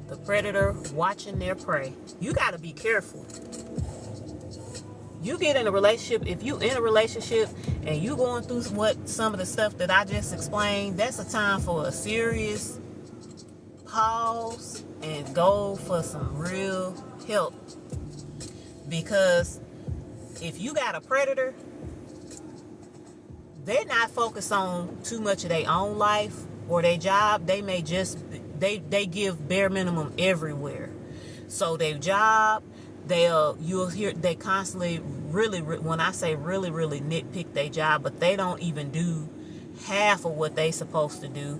The predator watching their prey. You got to be careful. You get in a relationship, if you in a relationship and you going through some of the stuff that I just explained, that's a time for a serious pause and go for some real help. Because if you got a predator, they're not focused on too much of their own life or their job. They may just, they give bare minimum everywhere. So their job, you'll hear, they constantly really, when I say really nitpick their job, but they don't even do half of what they supposed to do.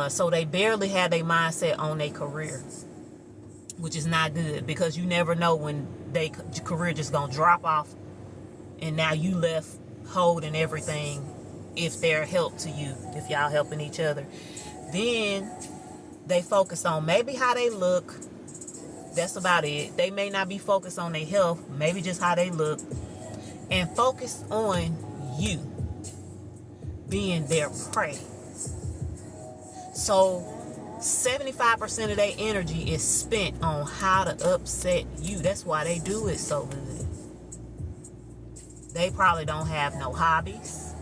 So they barely have their mindset on their career, which is not good, because you never know when their career just gonna drop off and now you left holding everything. If they're help to you, if y'all helping each other, then they focus on maybe how they look. That's about it. They may not be focused on their health, maybe just how they look, and focus on you being their prey. So 75% of their energy is spent on how to upset you. That's why they do it so good. They probably don't have no hobbies.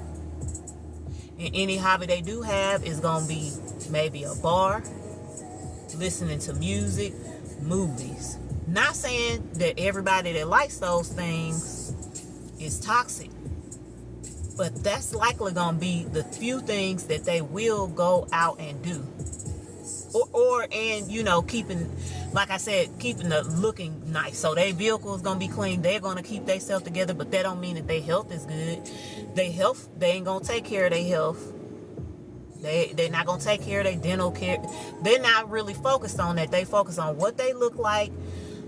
And any hobby they do have is going to be maybe a bar, listening to music, movies. Not saying that everybody that likes those things is toxic, but that's likely going to be the few things that they will go out and do. And you know, keeping, like I said, keeping the looking nice. So their vehicle is going to be clean. They're going to keep themselves together, but that don't mean that their health is good. They ain't going to take care of their health. They're not going to take care of their dental care. They're not really focused on that. They focus on what they look like,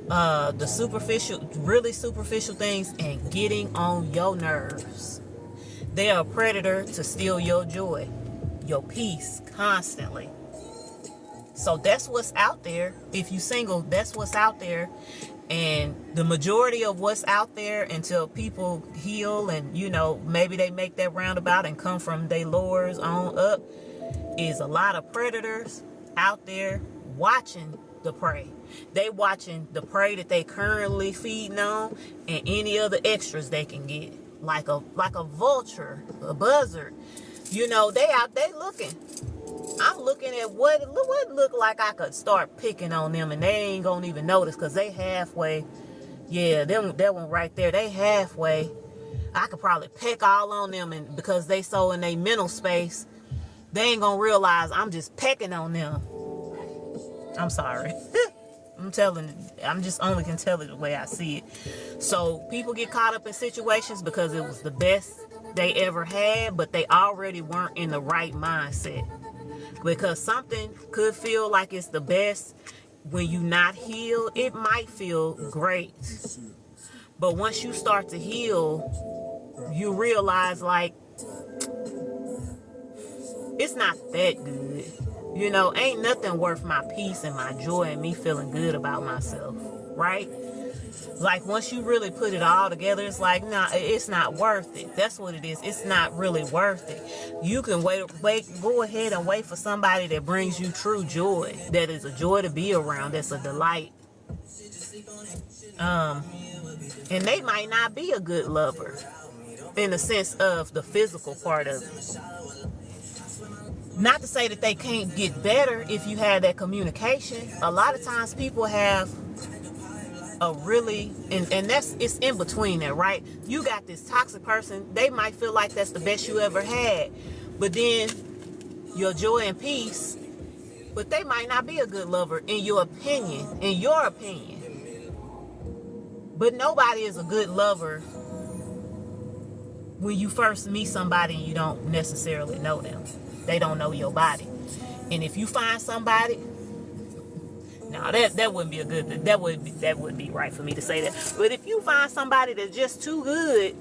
the really superficial things, and getting on your nerves. They are a predator to steal your joy, your peace constantly. So that's what's out there. If you single, that's what's out there. And the majority of what's out there, until people heal and, you know, maybe they make that roundabout and come from their lowers on up, is a lot of predators out there watching the prey. They watching the prey that they currently feeding on and any other extras they can get. Like a vulture, a buzzard. You know, they out there looking. I'm looking at what look like I could start picking on them, and they ain't gonna even notice, because they halfway. Yeah, that one right there, they halfway. I could probably peck all on them, and because they so in their mental space, they ain't gonna realize I'm just pecking on them. I'm sorry. I'm just only can tell it the way I see it. So people get caught up in situations because it was the best they ever had, but they already weren't in the right mindset. Because something could feel like it's the best when you're not healed. It might feel great, But once you start to heal, you realize, like, it's not that good. You know, ain't nothing worth my peace and my joy and me feeling good about myself, right? Like, once you really put it all together, it's like, nah, it's not worth it. That's what it is. It's not really worth it. You can go ahead and wait for somebody that brings you true joy, that is a joy to be around, that's a delight. And they might not be a good lover in the sense of the physical part of it. Not to say that they can't get better if you have that communication. A lot of times people have a really, and it's in between there, right? You got this toxic person, they might feel like that's the best you ever had, but then your joy and peace, but they might not be a good lover in your opinion. But nobody is a good lover when you first meet somebody and you don't necessarily know them. They don't know your body. And if you find somebody, no, that wouldn't be a good, that wouldn't be right for me to say that. But if you find somebody that's just too good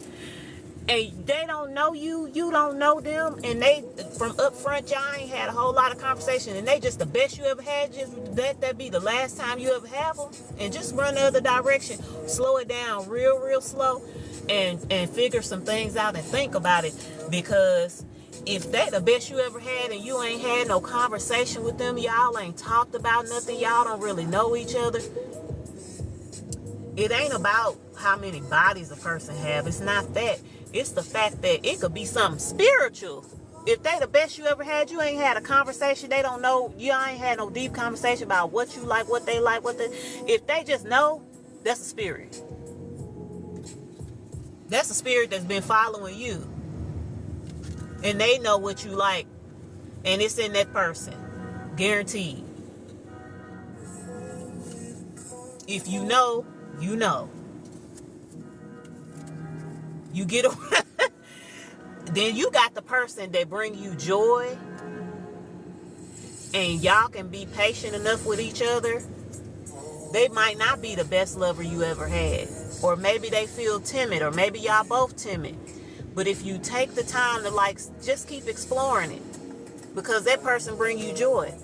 and they don't know you, you don't know them, and they, from up front, y'all ain't had a whole lot of conversation, and they just the best you ever had, just let that be the last time you ever have them, and just run the other direction. Slow it down real slow, and figure some things out and think about it. Because if they the best you ever had and you ain't had no conversation with them, y'all ain't talked about nothing, y'all don't really know each other, it ain't about how many bodies a person have. It's not that. It's the fact that it could be something spiritual. If they the best you ever had, you ain't had a conversation, they don't know, you ain't had no deep conversation about what you like, what they like, if they just know, that's a spirit. That's a spirit that's been following you. And they know what you like. And it's in that person. Guaranteed. If you know, you know. You get around. Then you got the person that bring you joy. And y'all can be patient enough with each other. They might not be the best lover you ever had. Or maybe they feel timid. Or maybe y'all both timid. But if you take the time to, like, just keep exploring it, because that person bring you joy.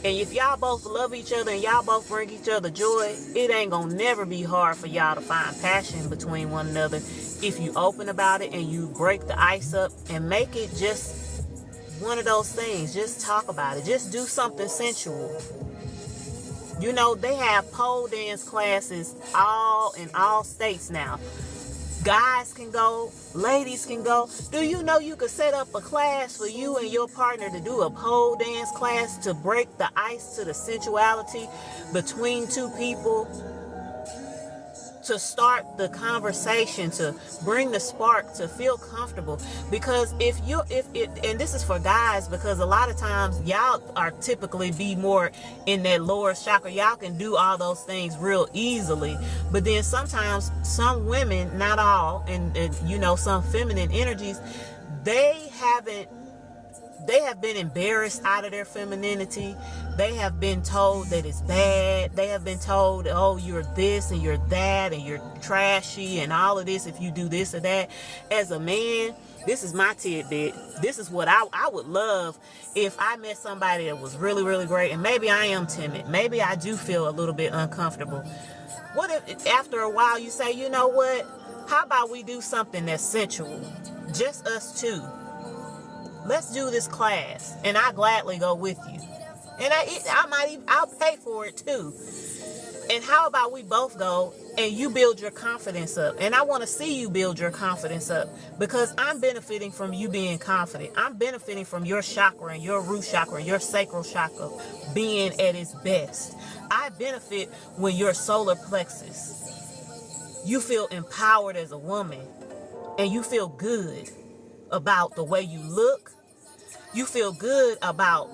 And if y'all both love each other and y'all both bring each other joy, it ain't gonna never be hard for y'all to find passion between one another if you open about it and you break the ice up and make it just one of those things. Just talk about it. Just do something sensual. You know, they have pole dance classes in all states now. Guys can go, ladies can go. Do you know you could set up a class for you and your partner to do a pole dance class to break the ice to the sensuality between two people? To start the conversation, to bring the spark, to feel comfortable. Because if and this is for guys, because a lot of times y'all are typically be more in that lower chakra, y'all can do all those things real easily. But then sometimes some women, not all, and you know, some feminine energies, they have been embarrassed out of their femininity. They have been told that it's bad. They have been told, oh, you're this and you're that and you're trashy and all of this if you do this or that. As a man, this is my tidbit. This is what I would love if I met somebody that was really, really great. And maybe I am timid. Maybe I do feel a little bit uncomfortable. What if after a while you say, you know what? How about we do something that's sensual? Just us two. Let's do this class, and I gladly go with you. And I'll pay for it too. And how about we both go and you build your confidence up? And I want to see you build your confidence up, because I'm benefiting from you being confident. I'm benefiting from your chakra and your root chakra and your sacral chakra being at its best. I benefit when your solar plexus, you feel empowered as a woman, and you feel good about the way you look. You feel good about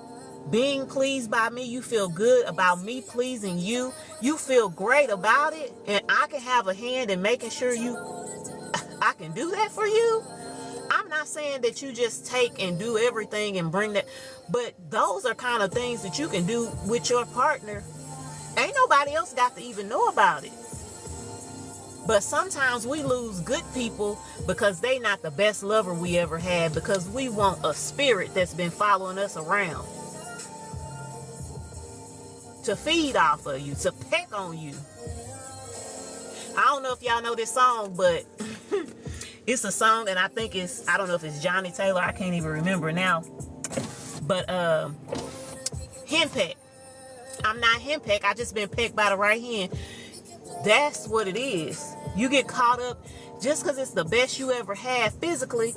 being pleased by me. You feel good about me pleasing you. You feel great about it, and I can have a hand in making sure I can do that for you. I'm not saying that you just take and do everything and bring that, but those are kind of things that you can do with your partner. Ain't nobody else got to even know about it. But sometimes we lose good people because they not the best lover we ever had, because we want a spirit that's been following us around to feed off of you, to peck on you. I don't know if y'all know this song, but it's a song, and I think I don't know if it's Johnny Taylor, I can't even remember now. But henpeck. I'm not henpeck, I just been pecked by the right hand. That's what it is. You get caught up just because it's the best you ever had physically.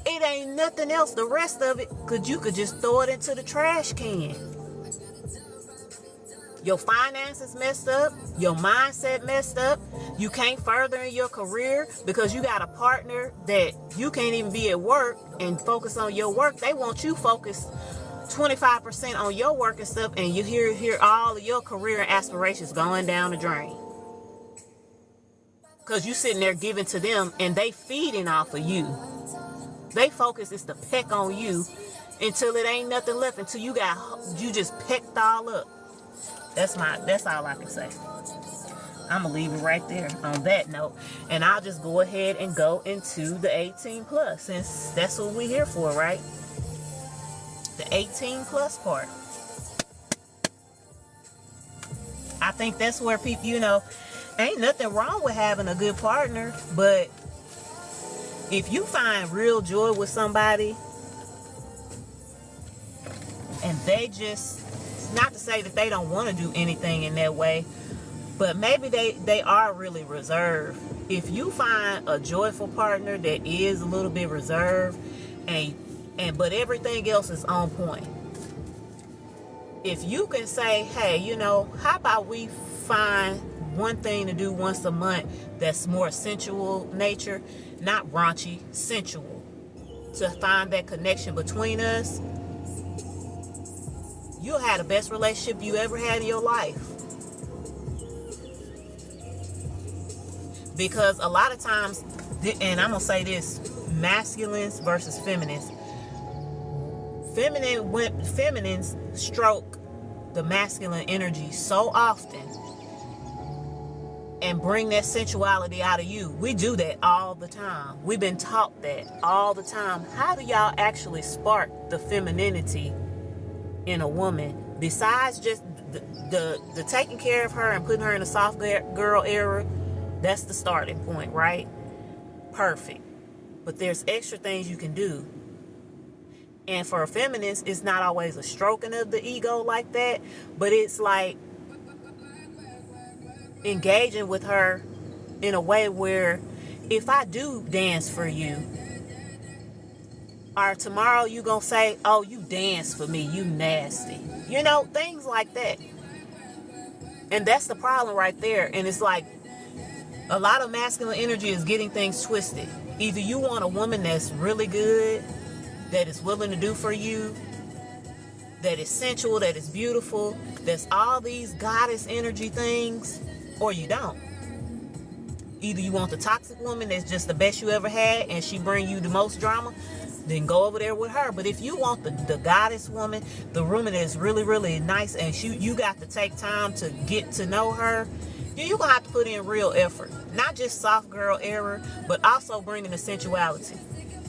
It ain't nothing else. The rest of it, you could just throw it into the trash can. Your finances messed up. Your mindset messed up. You can't further in your career because you got a partner that you can't even be at work and focus on your work. They want you focused 25% on your work and stuff, and you hear all of your career aspirations going down the drain. Because you sitting there giving to them and they feeding off of you. They focus is to peck on you until it ain't nothing left, until you just pecked all up. That's all I can say. I'm gonna leave it right there on that note, and I'll just go ahead and go into the 18 plus, since that's what we're here for, right? The 18 plus part. I think that's where people, ain't nothing wrong with having a good partner, but if you find real joy with somebody and they just, not to say that they don't want to do anything in that way, but maybe they are really reserved. If you find a joyful partner that is a little bit reserved but everything else is on point, if you can say, hey, how about we find one thing to do once a month that's more sensual nature, not raunchy, sensual, to find that connection between us, you'll have the best relationship you ever had in your life. Because a lot of times, and I'm gonna say this, masculines versus feminines. Feminines stroke the masculine energy so often and bring that sensuality out of you. We do that all the time. We've been taught that all the time. How do y'all actually spark the femininity in a woman, besides just the taking care of her and putting her in a soft girl era? That's the starting point, right? Perfect. But there's extra things you can do. And for a feminist, it's not always a stroking of the ego like that, but it's like engaging with her in a way where, if I do dance for you, or tomorrow you gonna say, oh, you dance for me, you nasty, things like that. And that's the problem right there. And it's like a lot of masculine energy is getting things twisted. Either you want a woman that's really good, that is willing to do for you, that is sensual, that is beautiful, that's all these goddess energy things, or you don't. Either you want the toxic woman that's just the best you ever had and she bring you the most drama, then go over there with her. But if you want the goddess woman, the woman that's really, really nice, and you got to take time to get to know her, you're going to have to put in real effort. Not just soft girl era, but also bringing the sensuality.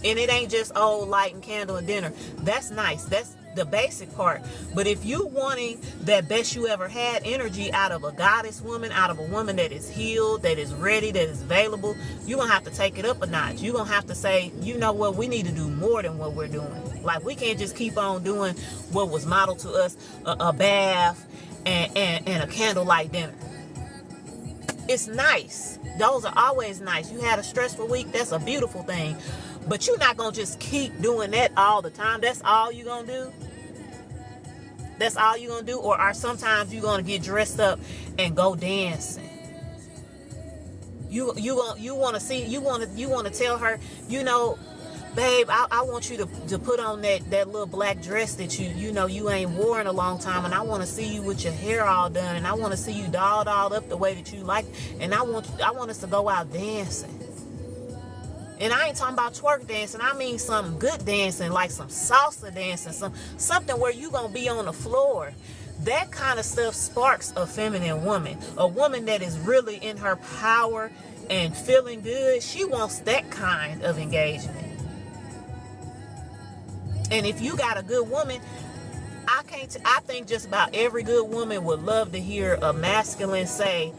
And it ain't just, light and candle and dinner. That's nice. That's the basic part. But if you wanting that best you ever had energy out of a goddess woman, out of a woman that is healed, that is ready, that is available, you're going to have to take it up a notch. You're going to have to say, you know what, we need to do more than what we're doing. Like, we can't just keep on doing what was modeled to us, a bath and a candlelight dinner. It's nice. Those are always nice. You had a stressful week, that's a beautiful thing. But you're not going to just keep doing that all the time. That's all you're going to do? That's all you're going to do? Or are sometimes you're going to get dressed up and go dancing? You want to tell her, babe, I want you to put on that little black dress that you ain't worn in a long time, and I want to see you with your hair all done, and I want to see you dolled all up the way that you like, and I want us to go out dancing. And I ain't talking about twerk dancing. I mean some good dancing, like some salsa dancing, something where you gonna be on the floor. That kind of stuff sparks a feminine woman, a woman that is really in her power and feeling good, she wants that kind of engagement. And if you got a good woman, I think just about every good woman would love to hear a masculine say,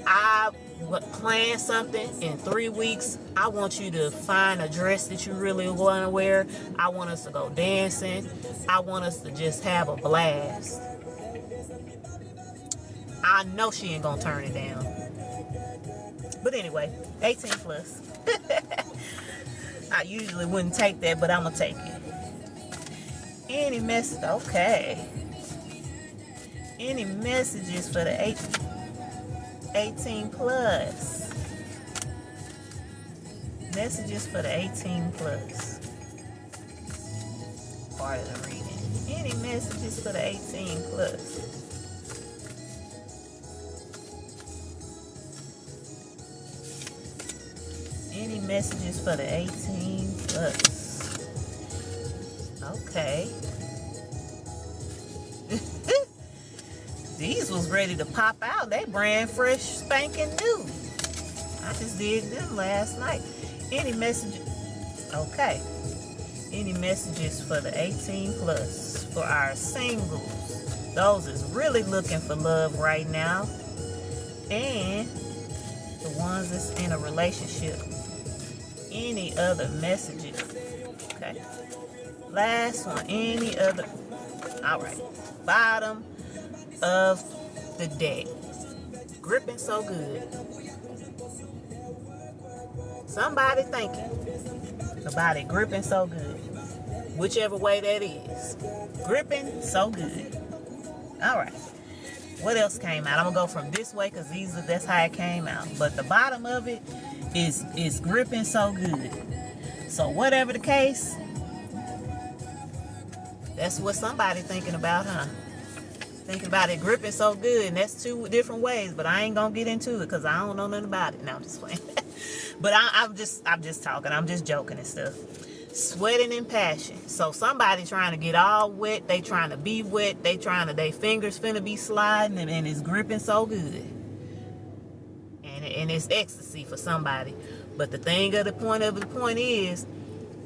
I plan something in 3 weeks. I want you to find a dress that you really want to wear. I want us to go dancing. I want us to just have a blast. I know she ain't gonna turn it down. But anyway, 18 plus. I usually wouldn't take that, but I'm gonna take it. Any message? Okay. Any messages for the 18 plus? Messages for the 18 plus part of the reading. Any messages for the 18 plus? Any messages for the 18 plus? Okay. These was ready to pop out. They brand fresh, spanking new. I just did them last night. Any messages? Okay. Any messages for the 18 plus? For our singles. Those is really looking for love right now. And the ones that's in a relationship. Any other messages? Okay. Last one. Any other? All right. Bottom of the deck. Gripping so good. Somebody thinking about it. Gripping so good. Whichever way that is. Gripping so good. All right. What else came out? I'm gonna go from this way because that's how it came out. But the bottom of it is gripping so good. So whatever the case, that's what somebody thinking about, huh? Thinking about it gripping so good, and that's two different ways. But I ain't gonna get into it because I don't know nothing about it. No, I'm just playing. But I'm just talking. I'm just joking and stuff. Sweating in passion. So somebody trying to get all wet. They trying to be wet. They fingers finna be sliding, and it's gripping so good. And it's ecstasy for somebody. But the point is,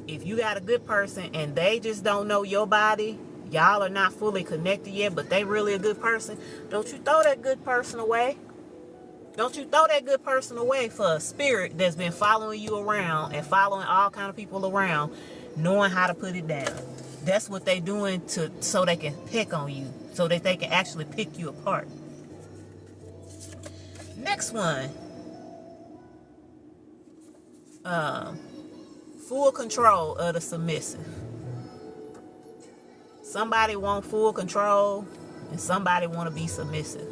if you got a good person and they just don't know your body, y'all are not fully connected yet, but they really a good person, don't you throw that good person away. Don't you throw that good person away for a spirit that's been following you around and following all kind of people around, knowing how to put it down. That's what they doing so they can pick on you, so that they can actually pick you apart. Next one. Full control of the submissive. Somebody want full control and somebody want to be submissive.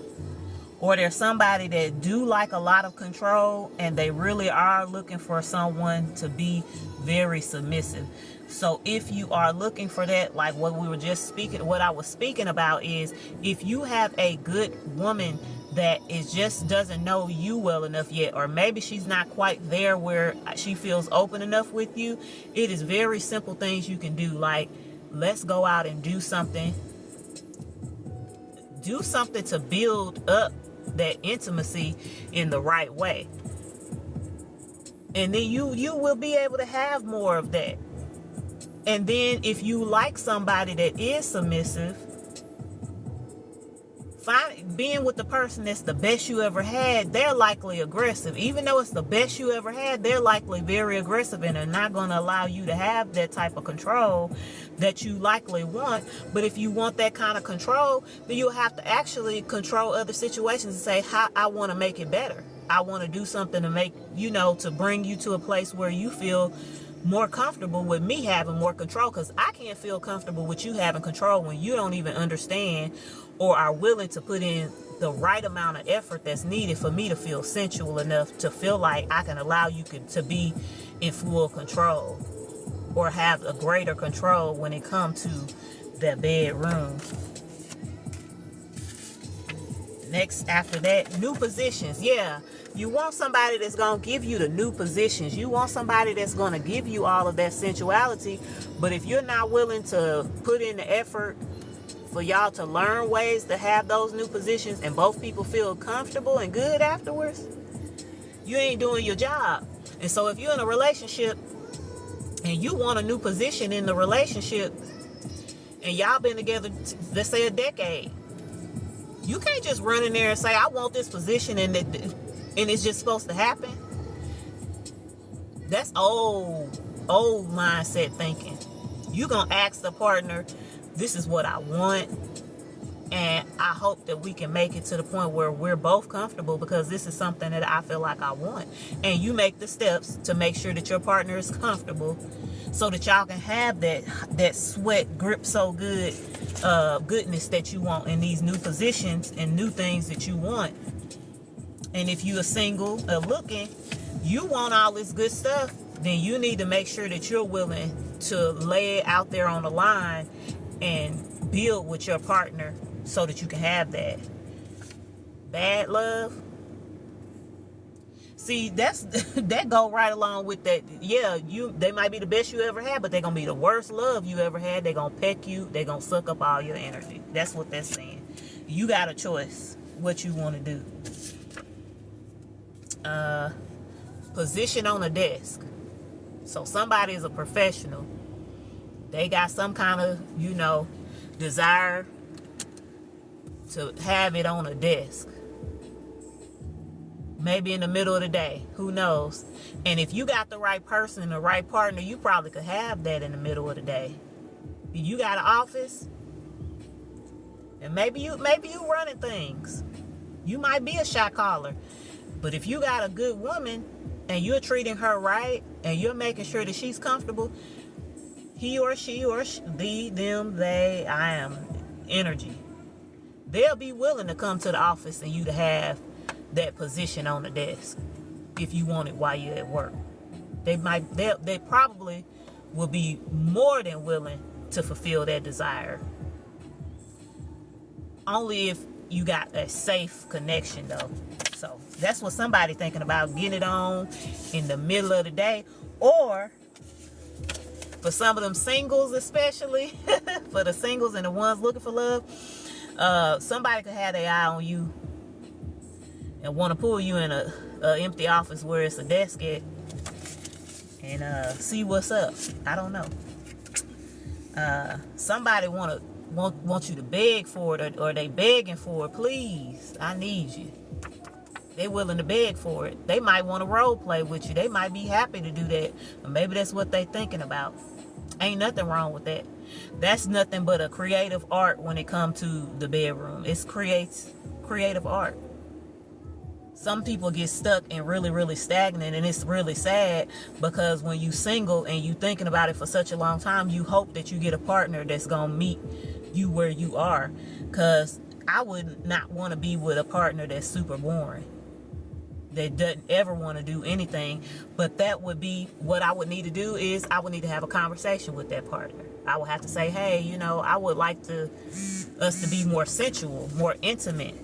Or there's somebody that do like a lot of control and they really are looking for someone to be very submissive. So if you are looking for that, like what I was speaking about is, if you have a good woman that just doesn't know you well enough yet, or maybe she's not quite there where she feels open enough with you, it is very simple things you can do, like let's go out and do something to build up that intimacy in the right way, and then you will be able to have more of that. And then if you like somebody that is submissive, being with the person that's the best you ever had, they're likely aggressive. Even though it's the best you ever had, they're likely very aggressive and are not going to allow you to have that type of control that you likely want. But if you want that kind of control, then you'll have to actually control other situations and say, how I want to make it better. I want to do something to make, to bring you to a place where you feel more comfortable with me having more control, because I can't feel comfortable with you having control when you don't even understand or are willing to put in the right amount of effort that's needed for me to feel sensual enough to feel like I can allow you to be in full control or have a greater control when it comes to the bedroom. Next, after that, new positions. Yeah, you want somebody that's going to give you the new positions. You want somebody that's going to give you all of that sensuality. But if you're not willing to put in the effort for y'all to learn ways to have those new positions and both people feel comfortable and good afterwards, You ain't doing your job. And so if you're in a relationship and you want a new position in the relationship, and y'all been together, let's say a decade, you can't just run in there and say, I want this position, and it's just supposed to happen. That's old mindset thinking. You gonna ask the partner, this is what I want, and I hope that we can make it to the point where we're both comfortable, because this is something that I feel like I want. And you make the steps to make sure that your partner is comfortable, so that y'all can have that sweat grip so good, goodness that you want in these new positions and new things that you want. And if you are single or looking, you want all this good stuff, then you need to make sure that you're willing to lay it out there on the line and build with your partner so that you can have that. Bad love. See, that go right along with that. Yeah, they might be the best you ever had, but they're gonna be the worst love you ever had. They're gonna peck you, they're gonna suck up all your energy. That's what they're saying. You got a choice what you want to do. Position on a desk. So somebody is a professional. They got some kind of, desire to have it on a desk. Maybe in the middle of the day. Who knows? And if you got the right person, the right partner, you probably could have that in the middle of the day. You got an office, and maybe you running things. You might be a shot caller. But if you got a good woman and you're treating her right and you're making sure that she's comfortable, he or she or them, they, I am energy. They'll be willing to come to the office and you to have that position on the desk if you want it while you're at work. They probably will be more than willing to fulfill that desire. Only if you got a safe connection though. So that's what somebody thinking about, getting it on in the middle of the day. Or for some of them singles, especially for the singles and the ones looking for love, somebody could have their eye on you and want to pull you in a empty office where it's a desk at and see what's up. I don't know. Somebody want you to beg for it, or they begging for it. Please, I need you. They willing to beg for it. They might want to role play with you. They might be happy to do that. Or maybe that's what they thinking about. Ain't nothing wrong with that. That's nothing but a creative art when it comes to the bedroom. It creates creative art. Some people get stuck and really, really stagnant, and it's really sad, because when you single and you thinking about it for such a long time, you hope that you get a partner that's gonna meet you where you are. Because I would not want to be with a partner that's super boring, that doesn't ever want to do anything. But that would be what I would need to do. Is I would need to have a conversation with that partner. I would have to say, hey, I would like us to be more sensual, more intimate.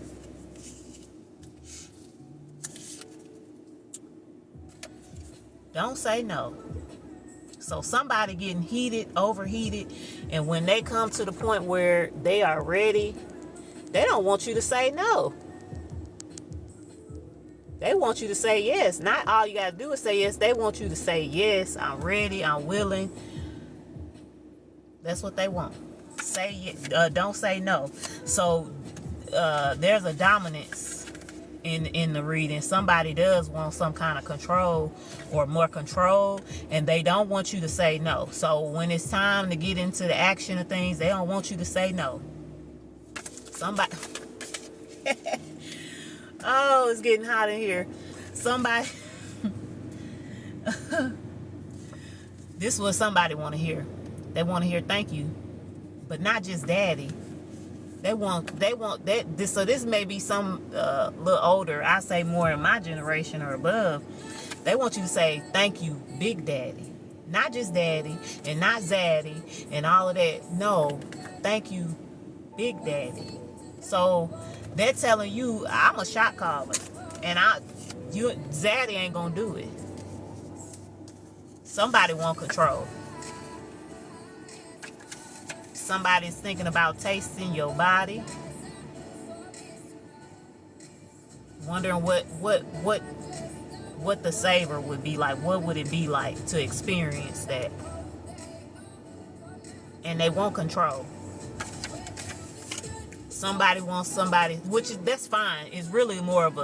Don't say no. So somebody getting overheated, and when they come to the point where they are ready, they don't want you to say no. They want you to say yes. Not all you got to do is say yes. They want you to say yes, I'm ready, I'm willing. That's what they want. Say yes, don't say no. So there's a dominance in the reading. Somebody does want some kind of control or more control, and they don't want you to say no. So when it's time to get into the action of things, they don't want you to say no. Somebody oh, it's getting hot in here. Somebody this is what somebody want to hear. They want to hear thank you, but not just daddy. They want that. So this may be some little older. I say more in my generation or above. They want you to say thank you, Big Daddy, not just Daddy, and not Zaddy, and all of that. No, thank you, Big Daddy. So they're telling you, I'm a shot caller, and Zaddy ain't gonna do it. Somebody want control. Somebody's thinking about tasting your body, wondering what what the savor would be like. What would it be like to experience that? And they want control. Somebody wants somebody, which is, that's fine. It's really more of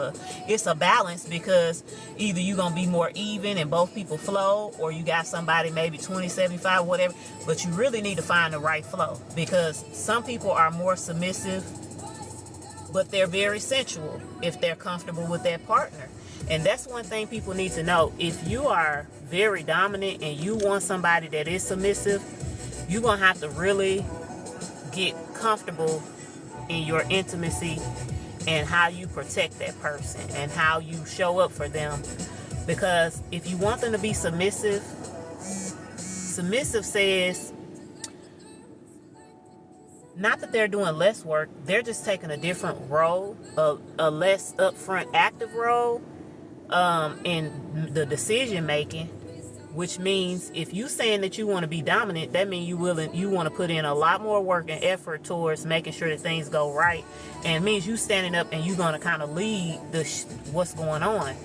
it's a balance, because either you're going to be more even and both people flow, or you got somebody maybe 20-75, whatever. But you really need to find the right flow, because some people are more submissive, but they're very sensual if they're comfortable with their partner. And that's one thing people need to know. If you are very dominant and you want somebody that is submissive, you're going to have to really get comfortable in your intimacy and how you protect that person and how you show up for them. Because if you want them to be submissive, submissive says not that they're doing less work, they're just taking a different role, a less upfront active role in the decision making. Which means if you saying that you want to be dominant, that means you want to put in a lot more work and effort towards making sure that things go right. And it means you standing up and you're going to kind of lead what's going on.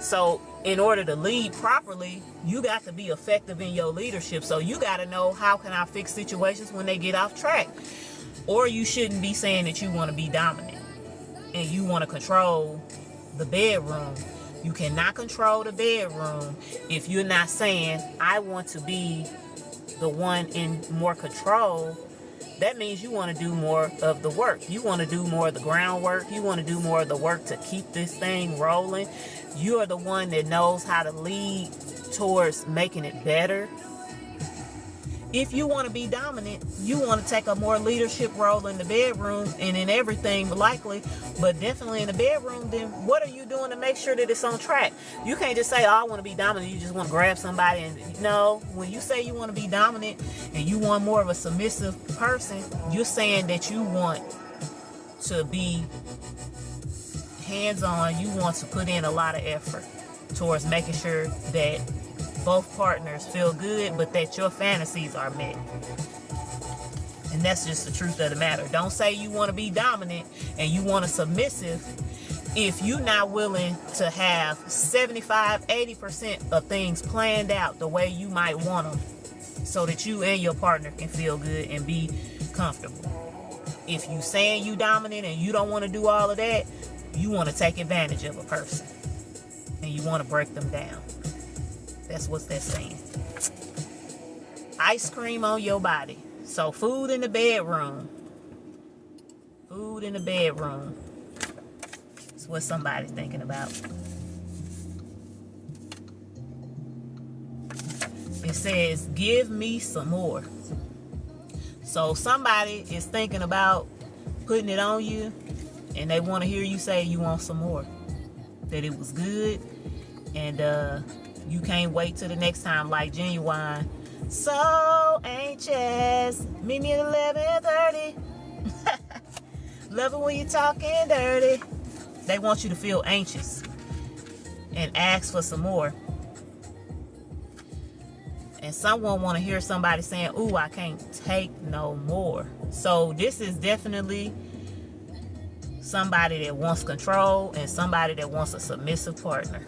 So in order to lead properly, you got to be effective in your leadership. So you got to know, how can I fix situations when they get off track? Or you shouldn't be saying that you want to be dominant and you want to control the bedroom. You cannot control the bedroom if you're not saying, I want to be the one in more control. That means you want to do more of the work. You want to do more of the groundwork. You want to do more of the work to keep this thing rolling. You are the one that knows how to lead towards making it better. If you want to be dominant, you want to take a more leadership role in the bedroom and in everything, likely, but definitely in the bedroom. Then what are you doing to make sure that it's on track? You can't just say, oh, I want to be dominant. You just want to grab somebody. And no, when you say you want to be dominant and you want more of a submissive person, you're saying that you want to be hands-on. You want to put in a lot of effort towards making sure that both partners feel good, but that your fantasies are met. And that's just the truth of the matter. Don't say you want to be dominant and you want a submissive if you're not willing to have 75-80% of things planned out the way you might want them, so that you and your partner can feel good and be comfortable. If you saying you dominant and you don't want to do all of that, you want to take advantage of a person and you want to break them down. That's what that's saying. Ice cream on your body. So food in the bedroom. Food in the bedroom. That's what somebody's thinking about. It says, give me some more. So somebody is thinking about putting it on you, and they want to hear you say you want some more. That it was good, and you can't wait till the next time, like Genuine. So anxious. Meet me at 11:30. Love it when you're talking dirty. They want you to feel anxious and ask for some more. And someone want to hear somebody saying, ooh, I can't take no more. So this is definitely somebody that wants control and somebody that wants a submissive partner.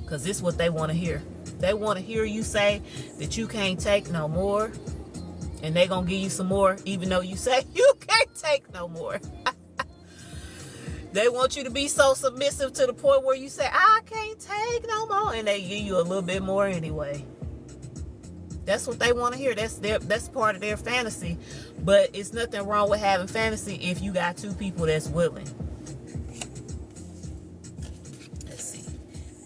Because this is what they want to hear. They want to hear you say that you can't take no more. And they're going to give you some more even though you say you can't take no more. They want you to be so submissive to the point where you say, I can't take no more. And they give you a little bit more anyway. That's what they want to hear. That's part of their fantasy. But it's nothing wrong with having fantasy if you got two people that's willing. Let's see.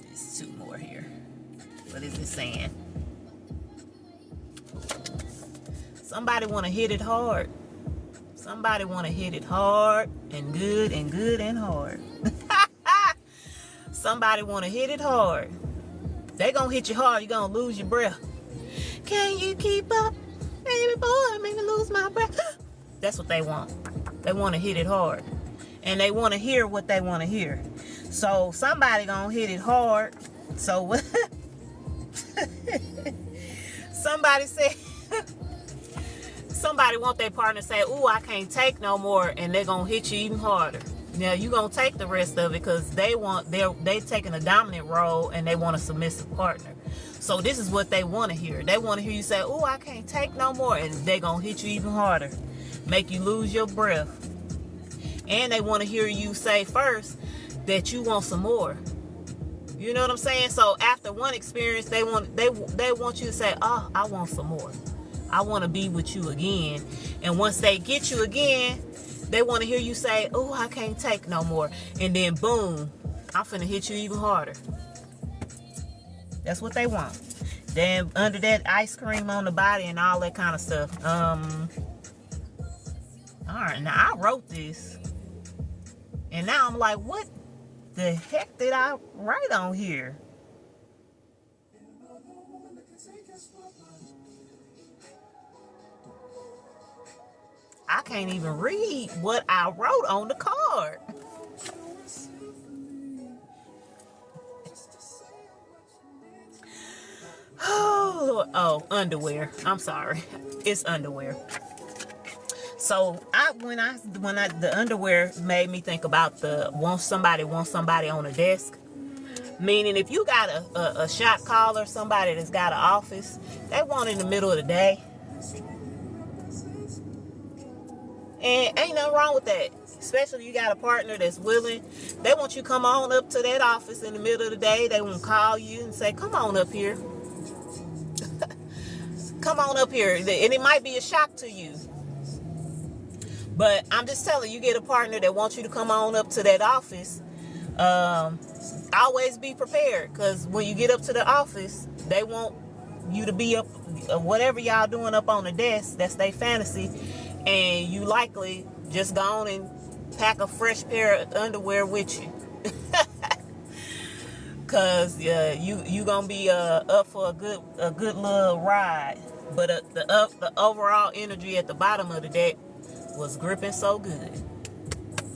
There's two more here. What is it saying? Somebody want to hit it hard. Somebody want to hit it hard and good and good and hard. Somebody want to hit it hard. They gonna hit you hard. You gonna lose your breath. Can you keep up, baby boy? Make me lose my breath. That's what they want. They want to hit it hard, and they want to hear what they want to hear. So somebody gonna hit it hard. So what? Somebody said. Somebody want their partner to say, ooh, I can't take no more, and they're gonna hit you even harder. Now you gonna take the rest of it because they taking a dominant role and they want a submissive partner. So this is what they want to hear. They want to hear you say, "Oh, I can't take no more," and they gonna hit you even harder, make you lose your breath. And they want to hear you say first that you want some more. You know what I'm saying? So after one experience, they want you to say, "Oh, I want some more. I want to be with you again." And once they get you again, they want to hear you say, "Oh, I can't take no more." And then boom, I'm finna hit you even harder. That's what they want. Then under that ice cream on the body and all that kind of stuff. All right, now I wrote this. And now I'm like, what the heck did I write on here? I can't even read what I wrote on the card. Oh, underwear. I'm sorry. It's underwear. So the underwear made me think about the want somebody on a desk. Meaning if you got a shot caller, somebody that's got an office, they want in the middle of the day. And ain't nothing wrong with that. Especially if you got a partner that's willing. They want you to come on up to that office in the middle of the day. They want to call you and say, "Come on up here." Come on up here. And it might be a shock to you. But I'm just telling you, get a partner that wants you to come on up to that office. Always be prepared. Because when you get up to the office, they want you to be up, whatever y'all doing up on the desk, that's their fantasy. And you likely just go on and pack a fresh pair of underwear with you. Cause you gonna be up for a good little ride. But the overall energy at the bottom of the deck was gripping so good.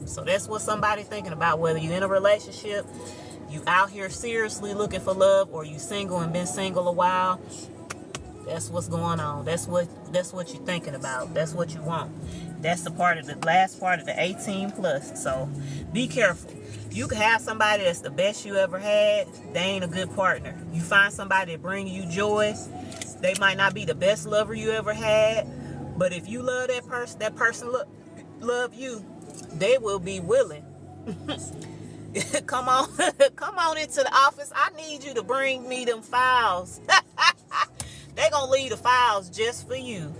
So that's what somebody's thinking about, whether you're in a relationship, you out here seriously looking for love, or you single and been single a while. That's what's going on. That's what you're thinking about. That's what you want. That's the last part of the 18 plus. So be careful. You can have somebody that's the best you ever had. They ain't a good partner. You find somebody that bring you joy. They might not be the best lover you ever had, but if you love that person love you, they will be willing. Come on into the office. I need you to bring me them files. They gonna leave the files just for you.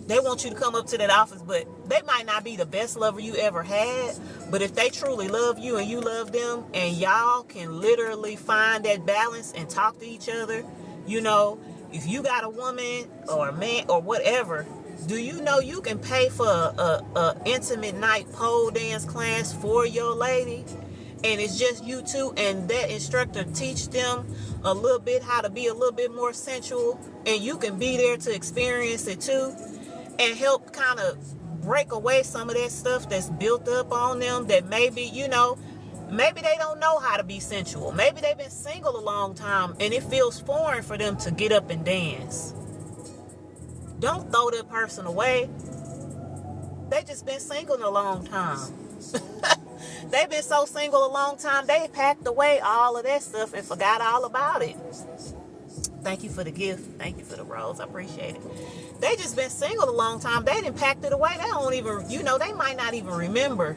They want you to come up to that office, but they might not be the best lover you ever had. But if they truly love you and you love them, and y'all can literally find that balance and talk to each other, you know, if you got a woman or a man or whatever, do you know you can pay for a intimate night pole dance class for your lady? And it's just you two, and that instructor teach them a little bit how to be a little bit more sensual, and you can be there to experience it too, and help kind of break away some of that stuff that's built up on them that maybe, you know, maybe they don't know how to be sensual. Maybe they've been single a long time and it feels foreign for them to get up and dance. Don't throw that person away. They just been single a long time. They've been so single a long time, they packed away all of that stuff and forgot all about it. Thank you for the gift. Thank you for the rose. I appreciate it. They just been single a long time. They didn't pack it away. They don't even, you know, they might not even remember.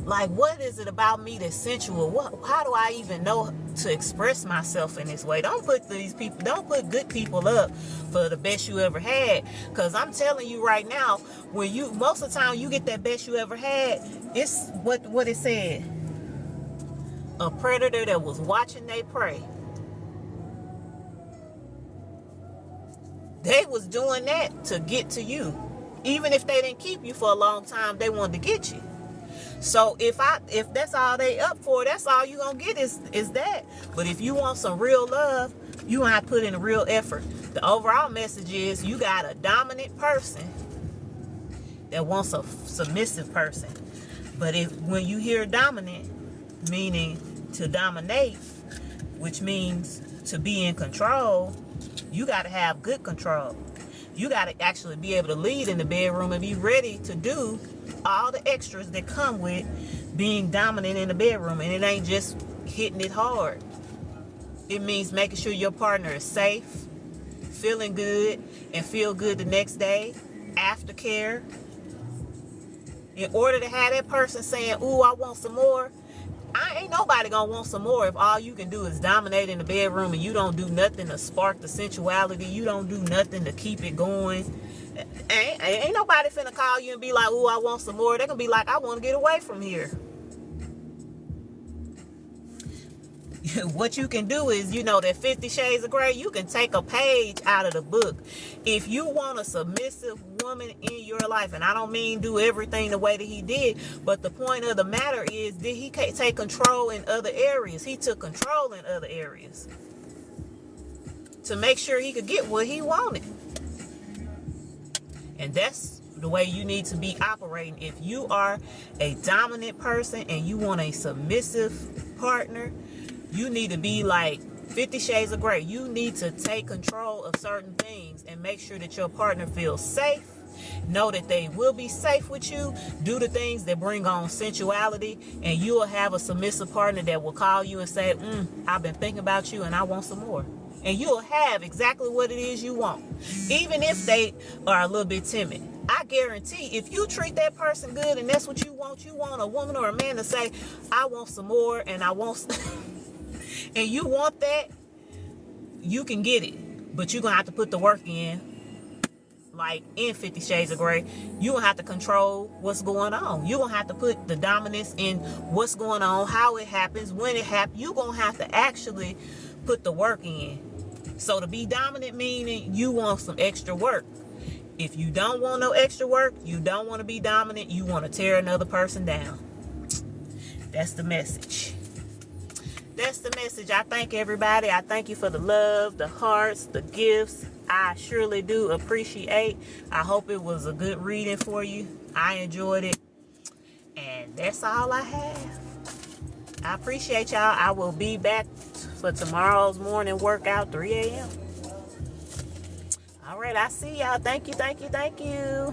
Like, what is it about me that's sensual? How do I even know to express myself in this way? Don't put good people up for the best you ever had. Because I'm telling you right now, most of the time you get that best you ever had, it's what it said. A predator that was watching their prey. They was doing that to get to you. Even if they didn't keep you for a long time, they wanted to get you. So if that's all they up for, that's all you gonna get is that. But if you want some real love, you gonna have to put in a real effort. The overall message is you got a dominant person that wants a submissive person. But when you hear dominant, meaning to dominate, which means to be in control, you got to have good control. You got to actually be able to lead in the bedroom and be ready to do all the extras that come with being dominant in the bedroom. And it ain't just hitting it hard. It means making sure your partner is safe, feeling good, and feel good the next day, aftercare. In order to have that person saying, ooh, I want some more, ain't nobody gonna want some more if all you can do is dominate in the bedroom and you don't do nothing to spark the sensuality. You don't do nothing to keep it going. Ain't nobody finna call you and be like, ooh, I want some more. They're gonna be like, I want to get away from here. What you can do is, that 50 Shades of Grey, you can take a page out of the book. If you want a submissive woman in your life, and I don't mean do everything the way that he did, but the point of the matter is, did he take control in other areas? He took control in other areas to make sure he could get what he wanted. And that's the way you need to be operating. If you are a dominant person and you want a submissive partner, you need to be like 50 Shades of Grey. You need to take control of certain things and make sure that your partner feels safe. Know that they will be safe with you. Do the things that bring on sensuality, and you will have a submissive partner that will call you and say, I've been thinking about you and I want some more. And you'll have exactly what it is you want. Even if they are a little bit timid. I guarantee if you treat that person good and that's what you want a woman or a man to say, I want some more and I want and you want that, you can get it. But you're going to have to put the work in. Like in 50 Shades of Grey, you're going to have to control what's going on. You're going to have to put the dominance in what's going on, how it happens, when it happens. You're going to have to actually put the work in. So to be dominant meaning you want some extra work. If you don't want no extra work, you don't want to be dominant, you want to tear another person down. That's the message. That's the message. I thank everybody. I thank you for the love, the hearts, the gifts. I surely do appreciate. I hope it was a good reading for you. I enjoyed it. And that's all I have. I appreciate y'all. I will be back for tomorrow's morning workout, 3 a.m. All right, I see y'all. Thank you, thank you, thank you.